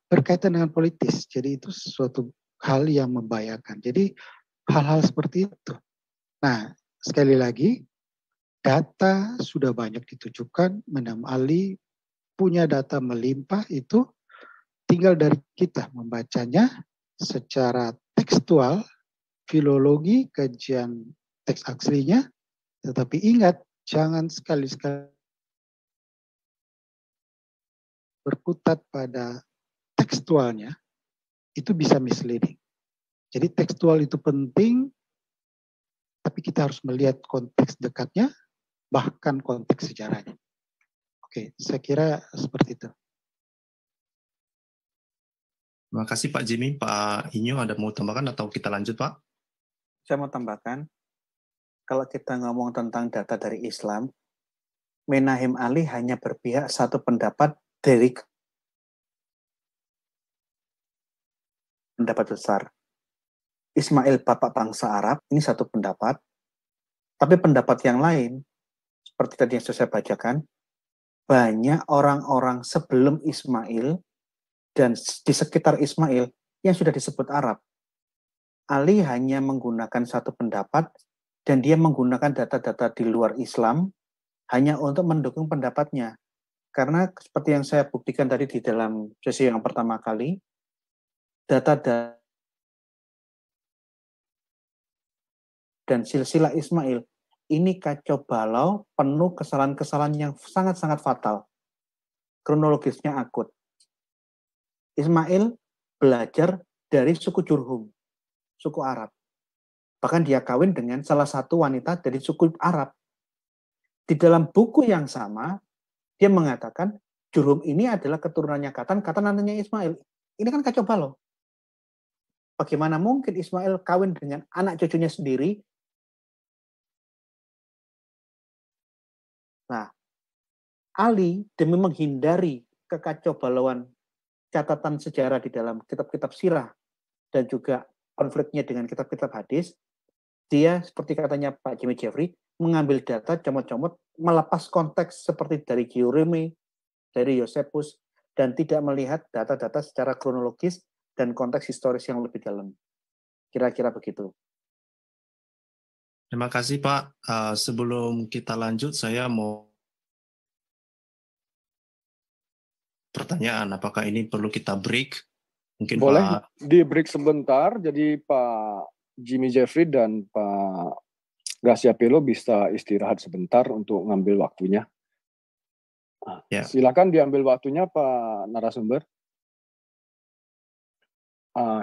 berkaitan dengan politis. Jadi itu sesuatu hal yang membahayakan. Jadi hal-hal seperti itu. Nah, sekali lagi, data sudah banyak ditujukan, Menam Ali punya data melimpah, itu tinggal dari kita membacanya secara tekstual, filologi, kajian teks aslinya, tetapi ingat, jangan sekali-sekali berkutat pada tekstualnya, itu bisa misleading. Jadi tekstual itu penting, tapi kita harus melihat konteks dekatnya, bahkan konteks sejarahnya. Oke, saya kira seperti itu. Terima kasih Pak Jimmy. Pak Inyo ada mau tambahkan atau kita lanjut Pak? Saya mau tambahkan, kalau kita ngomong tentang data dari Islam, Menahem Ali hanya berpihak satu pendapat dari pendapat besar. Ismail bapak bangsa Arab, ini satu pendapat. Tapi pendapat yang lain, seperti tadi yang sudah saya bacakan, banyak orang-orang sebelum Ismail dan di sekitar Ismail yang sudah disebut Arab. Ali hanya menggunakan satu pendapat dan dia menggunakan data-data di luar Islam hanya untuk mendukung pendapatnya. Karena seperti yang saya buktikan tadi di dalam sesi yang pertama kali, data dan silsilah Ismail ini kacau balau, penuh kesalahan-kesalahan yang sangat-sangat fatal. Kronologisnya akut. Ismail belajar dari suku Jurhum, suku Arab. Bahkan dia kawin dengan salah satu wanita dari suku Arab. Di dalam buku yang sama, dia mengatakan Jurhum ini adalah keturunannya Katan nantinya Ismail. Ini kan kacau balau. Bagaimana mungkin Ismail kawin dengan anak cucunya sendiri? Nah, Ali demi menghindari kekacaubalauan catatan sejarah di dalam kitab-kitab sirah dan juga konfliknya dengan kitab-kitab hadis, dia seperti katanya Pak Jimmy Jeffrey mengambil data comot-comot, melepas konteks seperti dari Gioreme, dari Josephus, dan tidak melihat data-data secara kronologis dan konteks historis yang lebih dalam. Kira-kira begitu. Terima kasih Pak. Sebelum kita lanjut, saya mau pertanyaan, apakah ini perlu kita break? Mungkin boleh Pak... di break sebentar, jadi Pak Jimmy Jeffrey dan Pak Gracia Pelo bisa istirahat sebentar untuk ngambil waktunya. Ya. Silakan diambil waktunya Pak narasumber.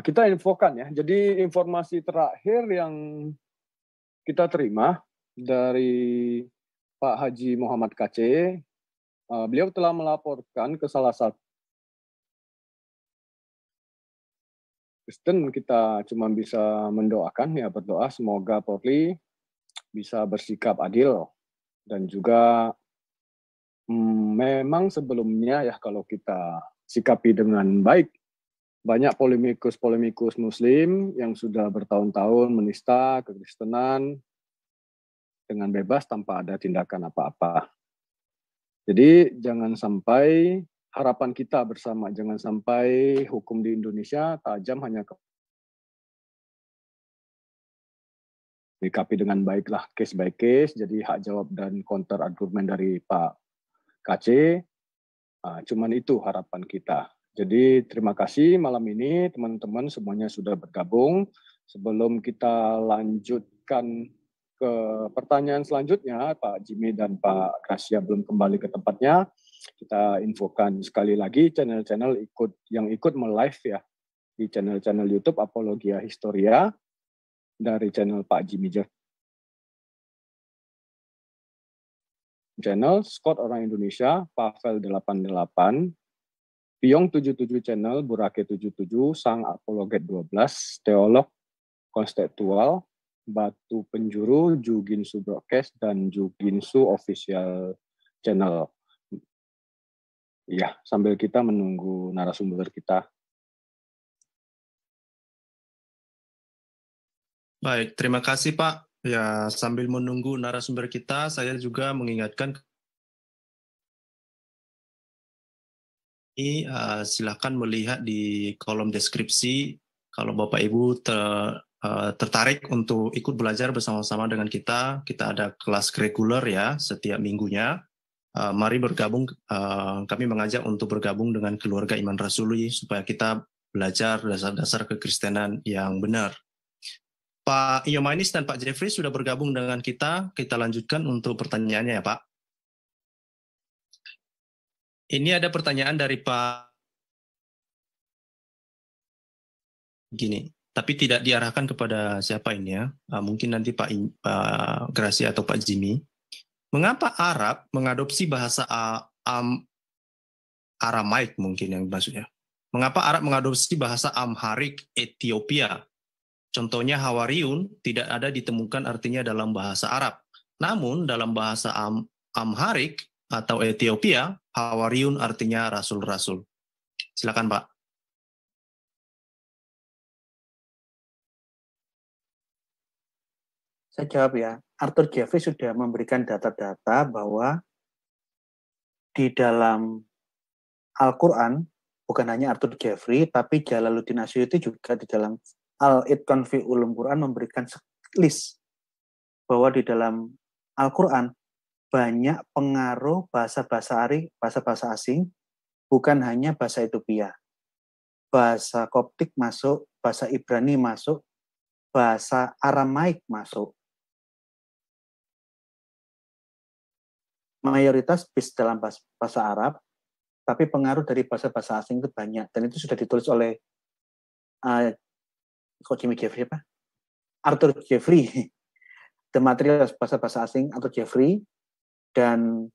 Kita infokan ya, jadi informasi terakhir yang kita terima dari Pak Haji Muhammad KC, beliau telah melaporkan ke salah satu Kristen kita cuma bisa mendoakan, ya berdoa semoga Polri bisa bersikap adil. Dan juga memang sebelumnya ya kalau kita sikapi dengan baik, banyak polemikus Muslim yang sudah bertahun-tahun menista kekristenan dengan bebas tanpa ada tindakan apa-apa. Jadi jangan sampai harapan kita bersama, jangan sampai hukum di Indonesia tajam hanya dikapi dengan baiklah case by case, jadi hak jawab dan counter argumen dari Pak KC, cuman itu harapan kita. Jadi terima kasih malam ini teman-teman semuanya sudah bergabung. Sebelum kita lanjutkan ke pertanyaan selanjutnya, Pak Jimmy dan Pak Gracia belum kembali ke tempatnya, kita infokan sekali lagi channel-channel yang ikut me-live ya di channel-channel YouTube Apologia Historia dari channel Pak Jimmy Jeff. Channel Scott Orang Indonesia, Pavel 88, Piong 77 Channel, Burake 77, Sang Apologet 12, Teolog Konstektual, Batu Penjuru, Juginsu Broadcast, dan Juginsu Official Channel. Ya, sambil kita menunggu narasumber kita. Baik, terima kasih Pak. Ya, sambil menunggu narasumber kita, saya juga mengingatkan ini silakan melihat di kolom deskripsi kalau Bapak Ibu tertarik untuk ikut belajar bersama-sama dengan kita. Kita ada kelas reguler ya setiap minggunya. Mari bergabung. Kami mengajak untuk bergabung dengan keluarga Iman Rasuli supaya kita belajar dasar-dasar kekristenan yang benar. Pak Iomanis dan Pak Jeffrey sudah bergabung dengan kita. Kita lanjutkan untuk pertanyaannya ya Pak. Ini ada pertanyaan dari Pak gini, tapi tidak diarahkan kepada siapa ini ya. Mungkin nanti Pak Gracia atau Pak Jimmy. Mengapa Arab mengadopsi bahasa Aramaik mungkin yang maksudnya? Mengapa Arab mengadopsi bahasa Amharik Ethiopia? Contohnya Hawariun tidak ada ditemukan artinya dalam bahasa Arab. Namun dalam bahasa Amharik atau Ethiopia, Hawariun artinya rasul-rasul. Silakan Pak. Saya jawab ya. Arthur Jeffrey sudah memberikan data-data bahwa di dalam Al-Quran, bukan hanya Arthur Jeffrey, tapi Jalaluddin Asyuti juga di dalam Al-Itqan fi Ulum Quran memberikan list bahwa di dalam Al-Quran banyak pengaruh bahasa-bahasa asing, bukan hanya bahasa Ethiopia. Bahasa Koptik masuk, bahasa Ibrani masuk, bahasa Aramaik masuk. Mayoritas dalam bahasa Arab, tapi pengaruh dari bahasa-bahasa asing itu banyak. Dan itu sudah ditulis oleh Jimmy Jeffrey apa? Arthur Jeffrey. The Material bahasa-bahasa asing Arthur Jeffrey, dan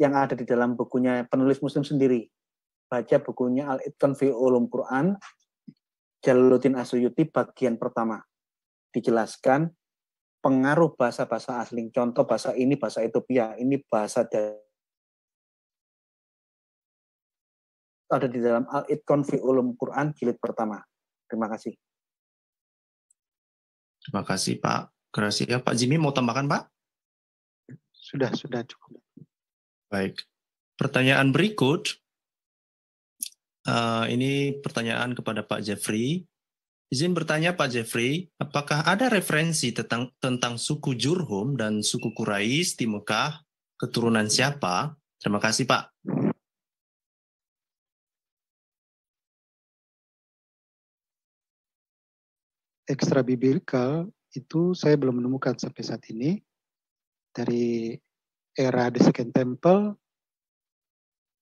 yang ada di dalam bukunya penulis Muslim sendiri. Baca bukunya Al-Itqan fi Ulum Quran, Jalaluddin Asyuti bagian pertama. Dijelaskan pengaruh bahasa-bahasa asing. Contoh bahasa ini bahasa Ethiopia, ini bahasa ada di dalam Al-Itqan fi Ulum Quran jilid pertama. Terima kasih. Terima kasih Pak Gracia. Pak Jimmy mau tambahkan Pak? Sudah cukup. Baik. Pertanyaan berikut. Ini pertanyaan kepada Pak Jeffrey. Izin bertanya Pak Jeffrey, apakah ada referensi tentang suku Jurhum dan suku Quraisy di Mekah? Keturunan siapa? Terima kasih Pak. Ekstra biblical itu saya belum menemukan sampai saat ini. Dari era The Second Temple,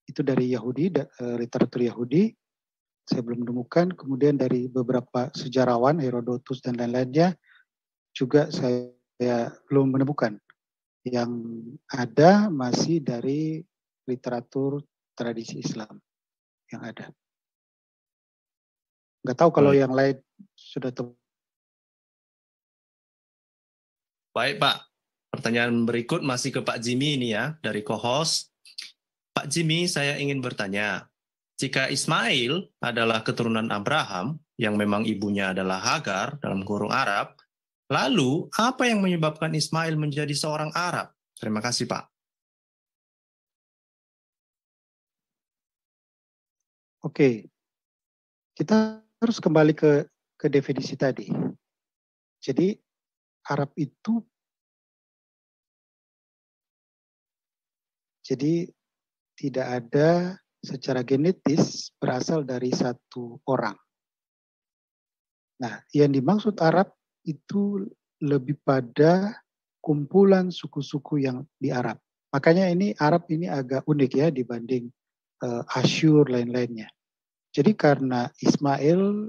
itu dari Yahudi, literatur Yahudi, saya belum menemukan. Kemudian dari beberapa sejarawan, Herodotus dan lain-lainnya, juga saya belum menemukan. Yang ada masih dari literatur tradisi Islam yang ada. Nggak tahu kalau yang lain sudah Baik, Pak. Pertanyaan berikut masih ke Pak Jimmy ini ya, dari co-host. Pak Jimmy, saya ingin bertanya, jika Ismail adalah keturunan Abraham, yang memang ibunya adalah Hagar dalam kurung Arab, lalu apa yang menyebabkan Ismail menjadi seorang Arab? Terima kasih, Pak. Oke. Kita harus kembali ke definisi tadi. Jadi Arab itu tidak ada secara genetis berasal dari satu orang. Nah, yang dimaksud Arab itu lebih pada kumpulan suku-suku yang di Arab. Makanya ini Arab ini agak unik ya dibanding Asyur lain-lainnya. Jadi karena Ismail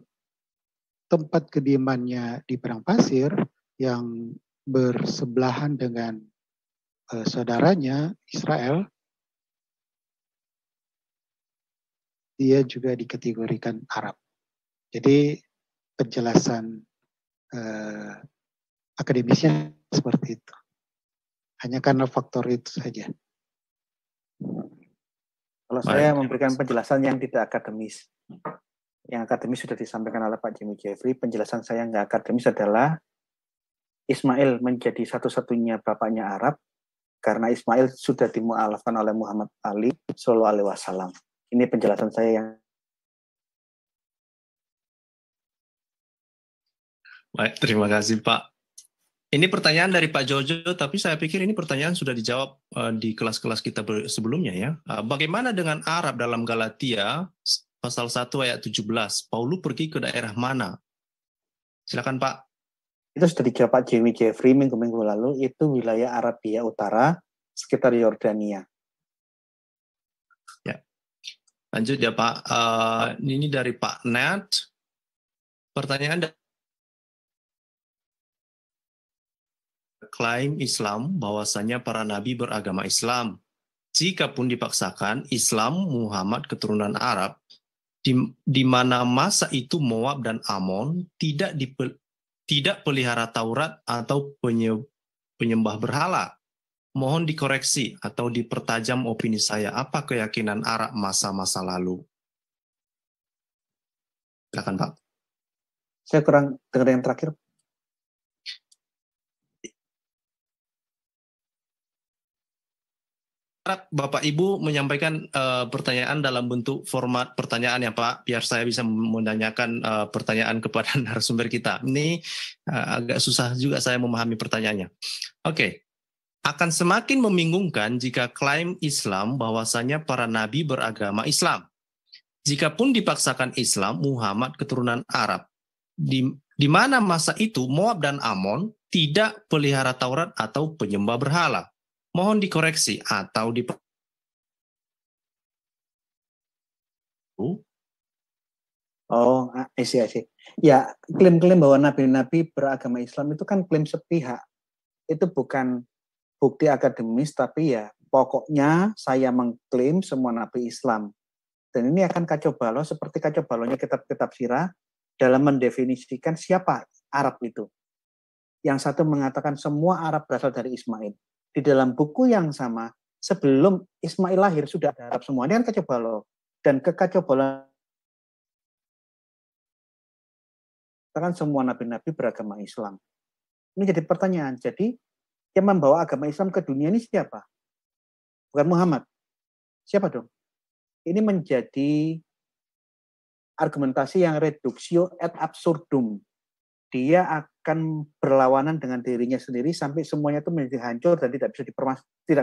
tempat kediamannya di padang pasir yang bersebelahan dengan saudaranya Israel, dia juga dikategorikan Arab. Jadi penjelasan akademisnya seperti itu. Hanya karena faktor itu saja. Kalau saya memberikan penjelasan yang tidak akademis. Yang akademis sudah disampaikan oleh Pak Jimmy Jeffrey. Penjelasan saya yang nggak akademis adalah Ismail menjadi satu-satunya bapaknya Arab karena Ismail sudah dimu'alafkan oleh Muhammad Ali Shallallahu Alaihi Wasallam. Ini penjelasan saya yang. Baik, terima kasih Pak. Ini pertanyaan dari Pak Jojo, tapi saya pikir ini pertanyaan sudah dijawab di kelas-kelas kita sebelumnya ya. Bagaimana dengan Arab dalam Galatia pasal 1 ayat 17? Paulus pergi ke daerah mana? Silakan Pak. Itu sudah dijawab Pak Jimmy Jeffrey minggu-minggu lalu, itu wilayah Arabia Utara sekitar Yordania. Ya. Lanjut ya Pak. Ini dari Pak Nat. Pertanyaan klaim Islam bahwasanya para nabi beragama Islam. Jikapun dipaksakan, Islam Muhammad keturunan Arab, di mana masa itu Moab dan Amon tidak pelihara Taurat atau penyembah berhala. Mohon dikoreksi atau dipertajam opini saya. Apa keyakinan Arab masa-masa lalu? Silakan Pak. Saya kurang dengar yang terakhir. Bapak Ibu menyampaikan pertanyaan dalam bentuk format pertanyaan ya Pak, biar saya bisa menanyakan pertanyaan kepada narasumber kita. Ini agak susah juga saya memahami pertanyaannya. Oke. Akan semakin membingungkan jika klaim Islam bahwasanya para nabi beragama Islam. Jikapun dipaksakan Islam Muhammad keturunan Arab, di mana masa itu Moab dan Amon tidak pelihara Taurat atau penyembah berhala. Mohon dikoreksi atau I see. Ya, klaim-klaim bahwa nabi-nabi beragama Islam itu kan klaim sepihak. Itu bukan bukti akademis, tapi ya pokoknya saya mengklaim semua nabi Islam. Dan ini akan kacau balau seperti kacau balaunya kitab-kitab sirah dalam mendefinisikan siapa Arab itu. Yang satu mengatakan semua Arab berasal dari Ismail. Di dalam buku yang sama, sebelum Ismail lahir sudah ada Arab semua. Ini kan kacau balau. Dan kekacau balau kan semua nabi-nabi beragama Islam. Ini jadi pertanyaan. Jadi yang membawa agama Islam ke dunia ini siapa? Bukan Muhammad. Siapa dong? Ini menjadi argumentasi yang reduktio ad absurdum. Dia akan berlawanan dengan dirinya sendiri sampai semuanya itu menjadi hancur dan tidak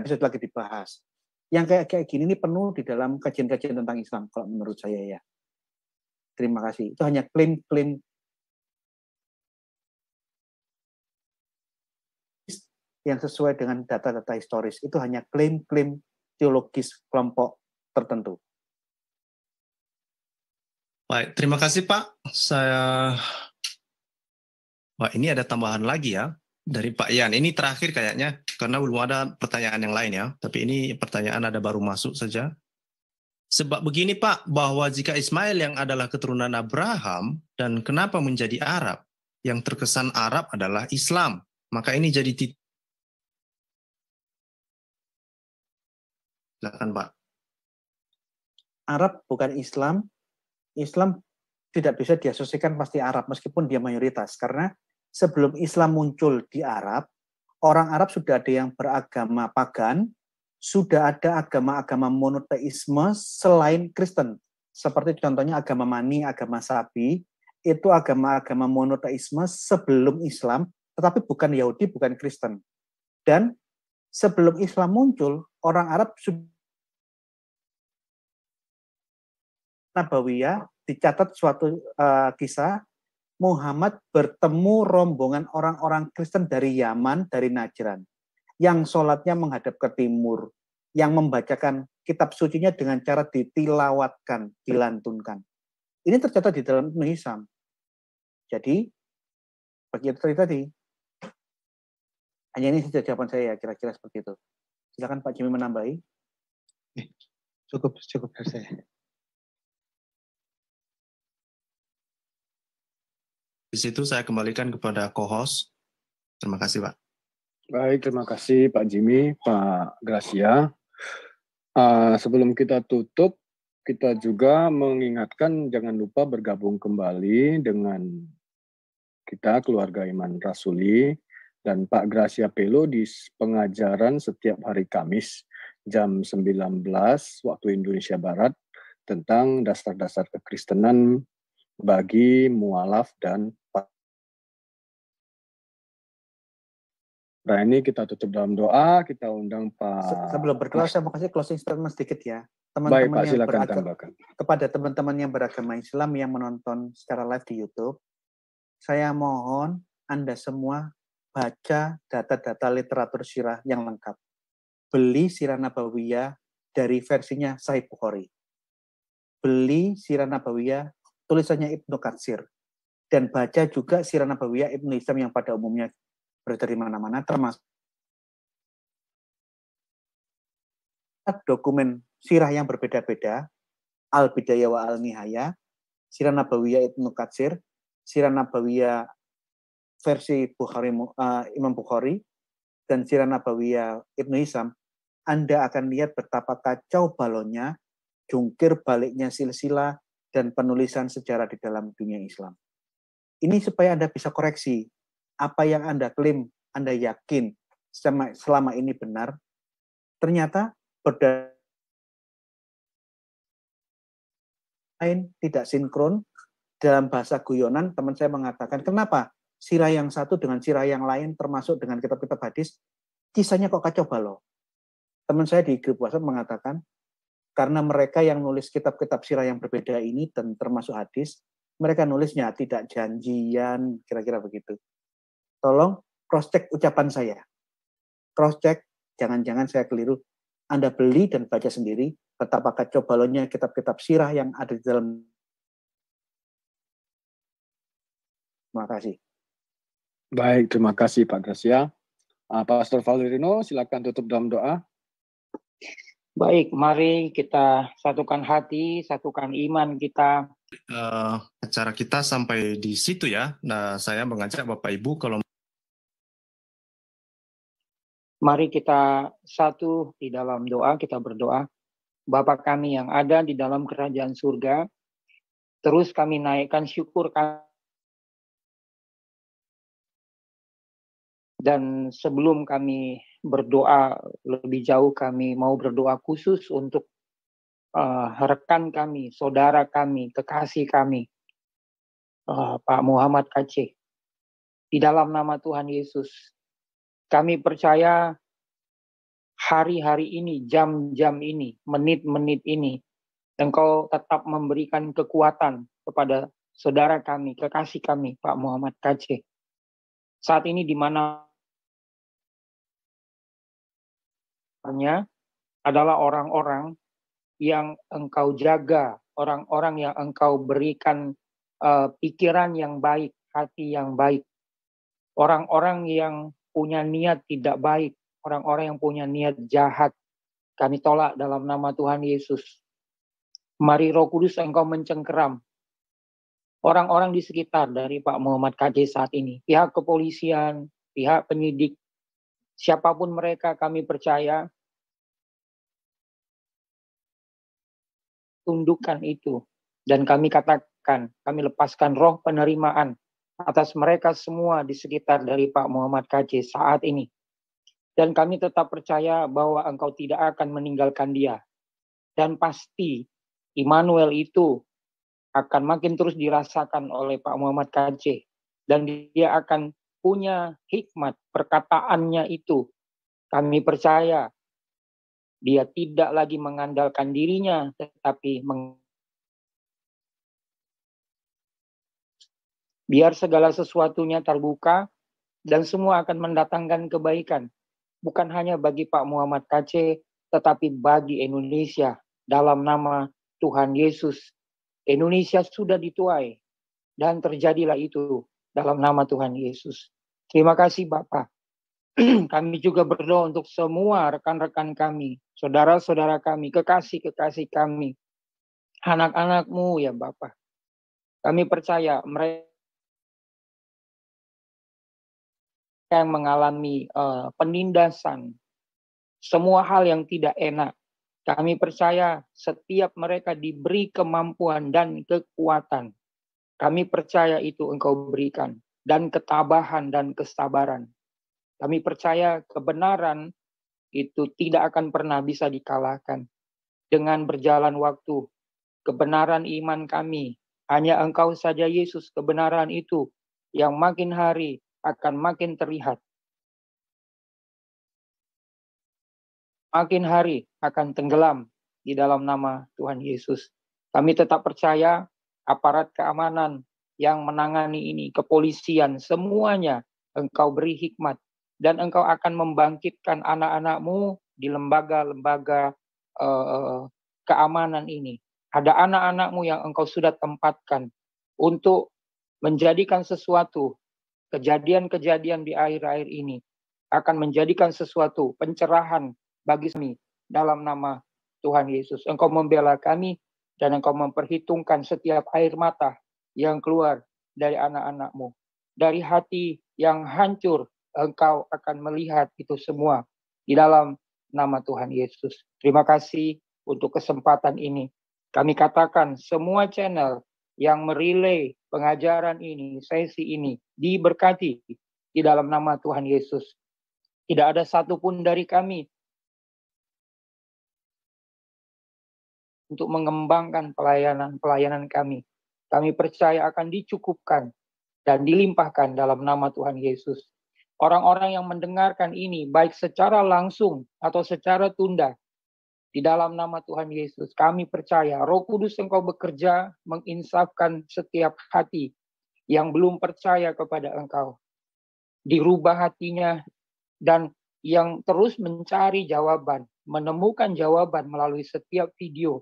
bisa lagi dibahas. Yang kayak gini ini penuh di dalam kajian-kajian tentang Islam kalau menurut saya ya. Terima kasih. Itu hanya klaim-klaim yang sesuai dengan data-data historis. Itu hanya klaim-klaim teologis kelompok tertentu. Baik, terima kasih Pak. Wah, ini ada tambahan lagi ya dari Pak Yan. Ini terakhir kayaknya karena belum ada pertanyaan yang lain ya. Tapi ini pertanyaan ada baru masuk saja. Sebab begini Pak, bahwa jika Ismail yang adalah keturunan Abraham, dan kenapa menjadi Arab? Yang terkesan Arab adalah Islam. Maka ini jadi silakan Pak. Arab bukan Islam. Islam tidak bisa diasosiasikan pasti Arab meskipun dia mayoritas. Karena sebelum Islam muncul di Arab, orang Arab sudah ada yang beragama pagan, sudah ada agama-agama monoteisme selain Kristen. Seperti contohnya agama Mani, agama Sabi, itu agama-agama monoteisme sebelum Islam, tetapi bukan Yahudi, bukan Kristen. Dan sebelum Islam muncul, orang Arab sudah Nabawiyah dicatat suatu kisah Muhammad bertemu rombongan orang-orang Kristen dari Yaman, dari Najran, yang sholatnya menghadap ke timur, yang membacakan kitab sucinya dengan cara ditilawatkan, dilantunkan. Ini tercatat di dalam Ibnu Hisham. Jadi, begitu tadi. Hanya ini saja jawaban saya, kira-kira seperti itu. Silakan Pak Jimmy menambahi. Cukup dari saya. Di situ saya kembalikan kepada co-host. Terima kasih, Pak. Baik, terima kasih Pak Jimmy, Pak Gracia. Sebelum kita tutup, kita juga mengingatkan jangan lupa bergabung kembali dengan kita, Keluarga Iman Rasuli, dan Pak Gracia Pelo di pengajaran setiap hari Kamis, jam 19 waktu Indonesia Barat, tentang dasar-dasar kekristenan bagi mualaf dan Nah, ini kita tutup dalam doa, kita undang Pak... Sebelum berdoa, saya mau kasih closing statement sedikit ya. Baik, Pak, silakan tambahkan. Kepada teman-teman yang beragama Islam yang menonton secara live di YouTube, saya mohon Anda semua baca data-data literatur sirah yang lengkap. Beli Sirah Nabawiyah dari versinya Sahih Bukhari. Beli Sirah Nabawiyah tulisannya Ibnu Katsir. Dan baca juga Sirah Nabawiyah Ibnu Hisham yang pada umumnya berada di mana-mana, termasuk dokumen sirah yang berbeda-beda, Al-Bidayah wa Al-Nihayah, Sirah Nabawiyah Ibnu Katsir, Sirah Nabawiyah versi Imam Bukhari, dan Sirah Nabawiyah Ibnu Hisham. Anda akan lihat betapa kacau balonnya, jungkir baliknya silsilah, dan penulisan sejarah di dalam dunia Islam. Ini supaya Anda bisa koreksi. Apa yang Anda klaim, Anda yakin selama ini benar, ternyata lain tidak sinkron. Dalam bahasa guyonan, teman saya mengatakan, kenapa sirah yang satu dengan sirah yang lain, termasuk dengan kitab-kitab hadis, kisahnya kok kacau balau? Teman saya di grup WhatsApp mengatakan, karena mereka yang nulis kitab-kitab sirah yang berbeda ini, dan termasuk hadis, mereka nulisnya tidak janjian, kira-kira begitu. Tolong cross-check ucapan saya. Cross-check, jangan-jangan saya keliru. Anda beli dan baca sendiri betapa kacau balonnya kitab-kitab sirah yang ada di dalam. Terima kasih. Baik, terima kasih Pak Gracia. Pastor Valerino, silakan tutup dalam doa. Baik, mari kita satukan hati, satukan iman kita. Acara kita sampai di situ ya. Nah, saya mengajak Bapak Ibu kalau Mari kita satu di dalam doa, kita berdoa. Bapa kami yang ada di dalam kerajaan surga, terus kami naikkan syukur kami. Dan sebelum kami berdoa lebih jauh, kami mau berdoa khusus untuk rekan kami, saudara kami, kekasih kami, Pak Muhammad Kaceh. Di dalam nama Tuhan Yesus, kami percaya hari-hari ini, jam-jam ini, menit-menit ini, Engkau tetap memberikan kekuatan kepada saudara kami, kekasih kami, Pak Muhammad Kaceh. Saat ini di mana adalah orang-orang yang Engkau jaga, orang-orang yang Engkau berikan pikiran yang baik, hati yang baik, orang-orang yang punya niat tidak baik, orang-orang yang punya niat jahat, kami tolak dalam nama Tuhan Yesus. Mari Roh Kudus Engkau mencengkeram orang-orang di sekitar dari Pak Muhammad KJ saat ini. Pihak kepolisian, pihak penyidik, siapapun mereka, kami percaya tundukkan itu. Dan kami katakan, kami lepaskan roh penerimaan atas mereka semua di sekitar dari Pak Muhammad KJ saat ini. Dan kami tetap percaya bahwa Engkau tidak akan meninggalkan dia. Dan pasti Immanuel itu akan makin terus dirasakan oleh Pak Muhammad KJ. Dan dia akan punya hikmat perkataannya itu. Kami percaya dia tidak lagi mengandalkan dirinya, tetapi biar segala sesuatunya terbuka dan semua akan mendatangkan kebaikan. Bukan hanya bagi Pak Muhammad KJ, tetapi bagi Indonesia dalam nama Tuhan Yesus. Indonesia sudah dituai dan terjadilah itu dalam nama Tuhan Yesus. Terima kasih Bapak. Kami juga berdoa untuk semua rekan-rekan kami, saudara-saudara kami, kekasih-kekasih kami, anak-anak-Mu ya Bapak. Kami percaya mereka yang mengalami penindasan, semua hal yang tidak enak. Kami percaya setiap mereka diberi kemampuan dan kekuatan. Kami percaya itu Engkau berikan. Dan ketabahan dan kesabaran. Kami percaya kebenaran itu tidak akan pernah bisa dikalahkan. Dengan berjalan waktu, kebenaran iman kami, hanya Engkau saja Yesus, kebenaran itu yang makin hari akan makin terlihat. Makin hari akan tenggelam di dalam nama Tuhan Yesus. Kami tetap percaya aparat keamanan yang menangani ini, kepolisian, semuanya Engkau beri hikmat. Dan Engkau akan membangkitkan anak-anak-Mu di lembaga-lembaga keamanan ini. Ada anak-anak-Mu yang Engkau sudah tempatkan untuk menjadikan sesuatu, kejadian-kejadian di akhir-akhir ini akan menjadikan sesuatu pencerahan bagi kami dalam nama Tuhan Yesus. Engkau membela kami dan Engkau memperhitungkan setiap air mata yang keluar dari anak-anak-Mu. Dari hati yang hancur, Engkau akan melihat itu semua di dalam nama Tuhan Yesus. Terima kasih untuk kesempatan ini. Kami katakan semua channel yang merelay pengajaran ini, sesi ini, diberkati di dalam nama Tuhan Yesus. Tidak ada satupun dari kami untuk mengembangkan pelayanan kami. Kami percaya akan dicukupkan dan dilimpahkan dalam nama Tuhan Yesus. Orang-orang yang mendengarkan ini, baik secara langsung atau secara tunda, di dalam nama Tuhan Yesus, kami percaya Roh Kudus Engkau bekerja menginsafkan setiap hati yang belum percaya kepada Engkau. Dirubah hatinya dan yang terus mencari jawaban, menemukan jawaban melalui setiap video.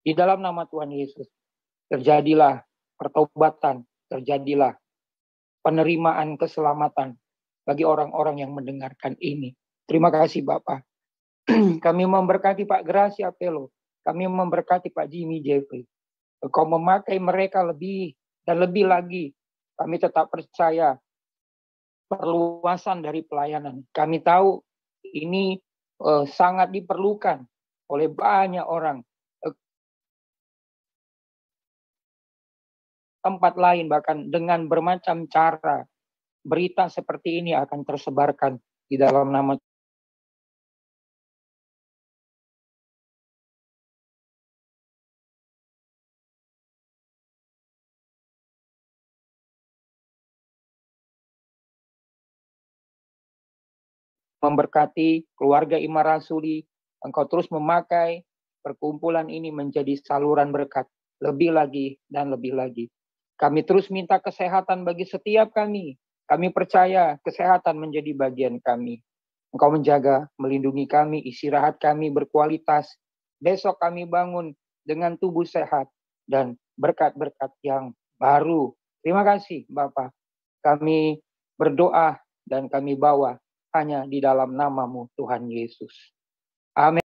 Di dalam nama Tuhan Yesus, terjadilah pertobatan, terjadilah penerimaan keselamatan bagi orang-orang yang mendengarkan ini. Terima kasih Bapak. Kami memberkati Pak Gracia Pelo. Kami memberkati Pak Jimmy Jeffrey. Engkau memakai mereka lebih dan lebih lagi. Kami tetap percaya perluasan dari pelayanan. Kami tahu ini sangat diperlukan oleh banyak orang. Tempat lain bahkan dengan bermacam cara berita seperti ini akan tersebarkan di dalam nama memberkati keluarga Imam Rasuli. Engkau terus memakai perkumpulan ini menjadi saluran berkat lebih lagi dan lebih lagi. Kami terus minta kesehatan bagi setiap kami. Kami percaya kesehatan menjadi bagian kami. Engkau menjaga, melindungi kami, istirahat kami berkualitas. Besok kami bangun dengan tubuh sehat dan berkat-berkat yang baru. Terima kasih Bapak. Kami berdoa dan kami bawa hanya di dalam nama-Mu Tuhan Yesus. Amin.